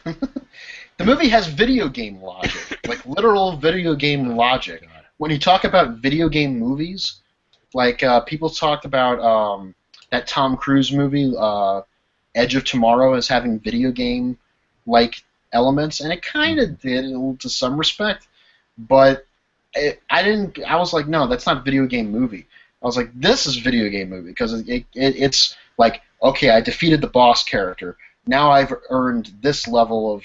The movie has video game logic, like literal video game logic. When you talk about video game movies, like people talked about that Tom Cruise movie, Edge of Tomorrow, as having video game like elements, and it kind of did to some respect, but I didn't. I was like, no, that's not video game movie. I was like, this is video game movie because it's like, okay, I defeated the boss character. Now I've earned this level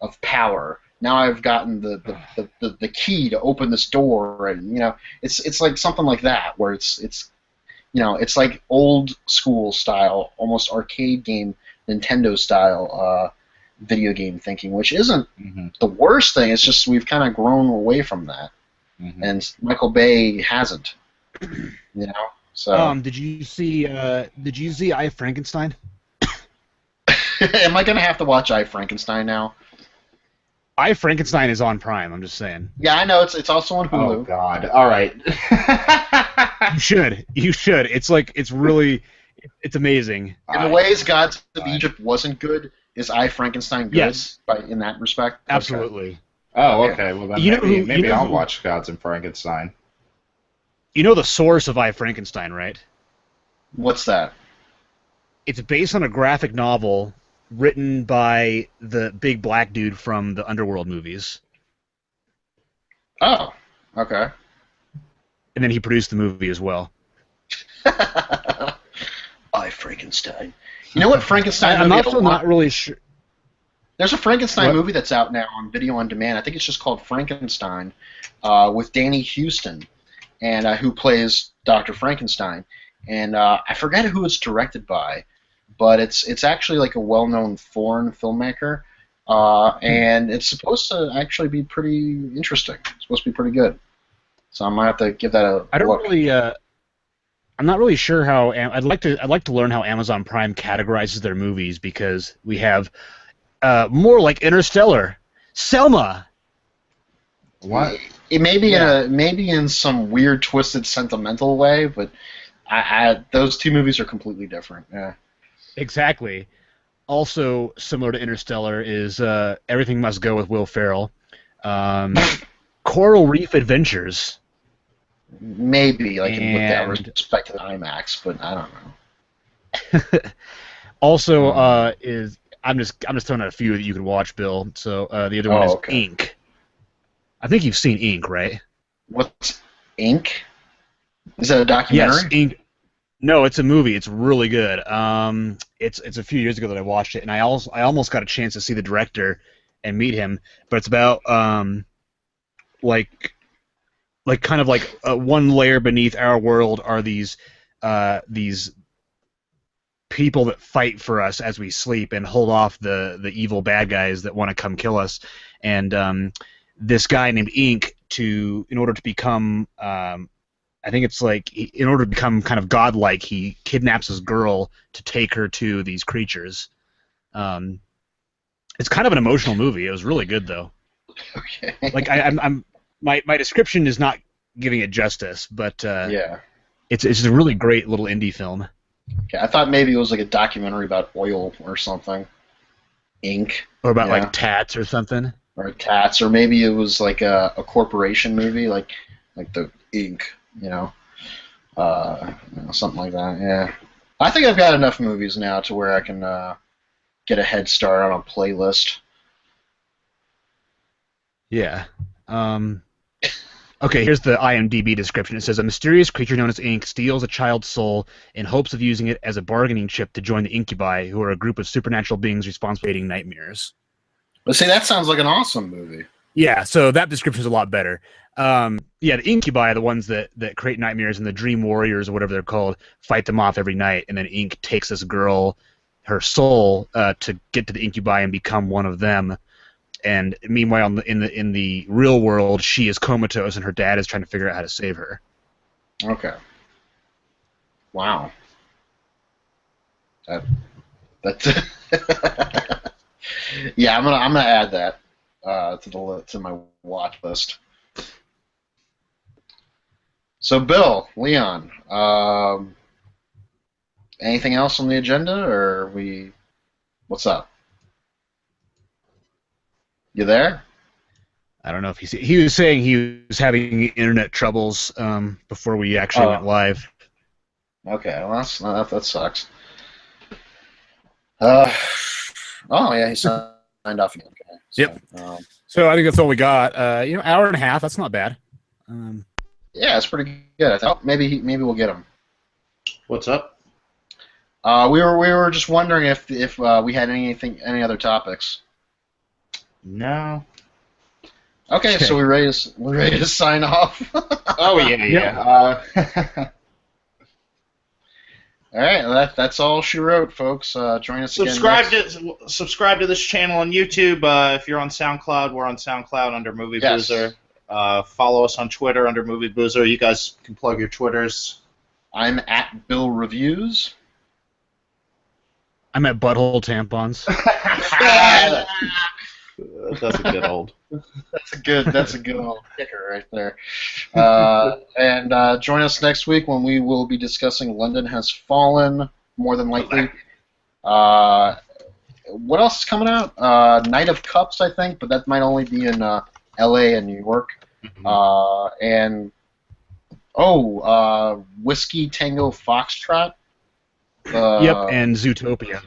of power. Now I've gotten the key to open this door, and it's like something like that where it's like old school style, almost arcade game, Nintendo style video game thinking, which isn't the worst thing. It's just we've kind of grown away from that, and Michael Bay hasn't. So. Did you see I Frankenstein? Am I gonna have to watch I Frankenstein now? I Frankenstein is on Prime. I'm just saying. Yeah, I know it's also on Hulu. Oh God! All right. You should. It's really amazing. In the ways Gods of Egypt wasn't good, is I Frankenstein good? Yes. In that respect. Absolutely. Okay. Oh, okay. Well, then maybe I'll who- watch Gods and Frankenstein. You know the source of I Frankenstein, right? What's that? It's based on a graphic novel written by the big black dude from the Underworld movies. Oh, okay. And then he produced the movie as well. I Frankenstein. You know what Frankenstein I'm movie? also not really sure. There's a Frankenstein What? movie that's out now on video on demand. I think it's just called Frankenstein, with Danny Houston, and who plays Dr. Frankenstein. And I forget who it's directed by, but it's actually like a well-known foreign filmmaker, and it's supposed to actually be pretty interesting. It's supposed to be pretty good. So I might have to give that a I don't look. really. I'm not really sure how. I'd like to learn how Amazon Prime categorizes their movies because we have more like Interstellar, Selma. What? It may be maybe in some weird, twisted, sentimental way, but those two movies are completely different. Yeah. Exactly. Also similar to Interstellar is Everything Must Go with Will Ferrell. Coral Reef Adventures. Maybe with that And- respect to the IMAX, but I don't know. Also is I'm just throwing out a few that you can watch, Bill. So the other one is okay. Ink. I think you've seen Ink, right? What's Ink? Is that a documentary? Yes, Ink. No, it's a movie. It's really good. It's a few years ago that I watched it, and I almost got a chance to see the director and meet him. But it's about like kind of like one layer beneath our world are these people that fight for us as we sleep and hold off the evil bad guys that want to come kill us. And this guy named Ink, in order to become I think it's like in order to become kind of godlike, he kidnaps his girl to take her to these creatures. It's kind of an emotional movie. It was really good though. Okay. Like my description is not giving it justice, but Yeah. it's a really great little indie film. Okay. I thought maybe it was like a documentary about oil or something. Ink. Or about Yeah. like tats or something. Or tats, or maybe it was like a corporation movie, like the Ink, something like that. Yeah, I think I've got enough movies now to where I can get a head start on a playlist. Yeah. Okay, here's the IMDb description. It says, a mysterious creature known as Ink steals a child's soul in hopes of using it as a bargaining chip to join the Incubi, who are a group of supernatural beings responsible for creating nightmares. Let's see, that sounds like an awesome movie. Yeah, so that description is a lot better. Yeah, the Incubi, the ones that create nightmares, and the Dream Warriors, or whatever they're called, fight them off every night, and then Ink takes this girl, her soul, to get to the Incubi and become one of them. And meanwhile, in the real world, she is comatose, and her dad is trying to figure out how to save her. Okay. Wow. That's Yeah, I'm gonna add that to my watch list. So, Bill, Leon, anything else on the agenda, or what's up? You there? I don't know if he was saying he was having internet troubles before we actually went live. Okay, well that sucks. Oh yeah, he signed off again. Okay, so, yep. So I think that's all we got. Hour and a half. That's not bad. Yeah, it's pretty good. I thought maybe we'll get him. What's up? We were just wondering if we had any other topics. No. Okay, so we're ready to sign off. Oh yeah. All right, well, that's all she wrote, folks. Join us subscribe again. Subscribe to this channel on YouTube. If you're on SoundCloud, we're on SoundCloud under Movie Boozer. Follow us on Twitter under Movie Boozer. You guys can plug your Twitters. I'm at Bill Reviews. I'm at Butthole Tampons. That's a good old. That's a good old kicker right there. And join us next week when we will be discussing London Has Fallen, more than likely. What else is coming out? Night of Cups, I think, but that might only be in L.A. and New York. And Whiskey Tango Foxtrot. Yep, and Zootopia.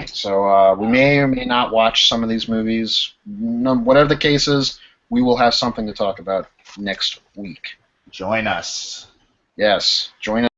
So we may or may not watch some of these movies. Whatever the case is, we will have something to talk about next week. Join us. Yes, join us.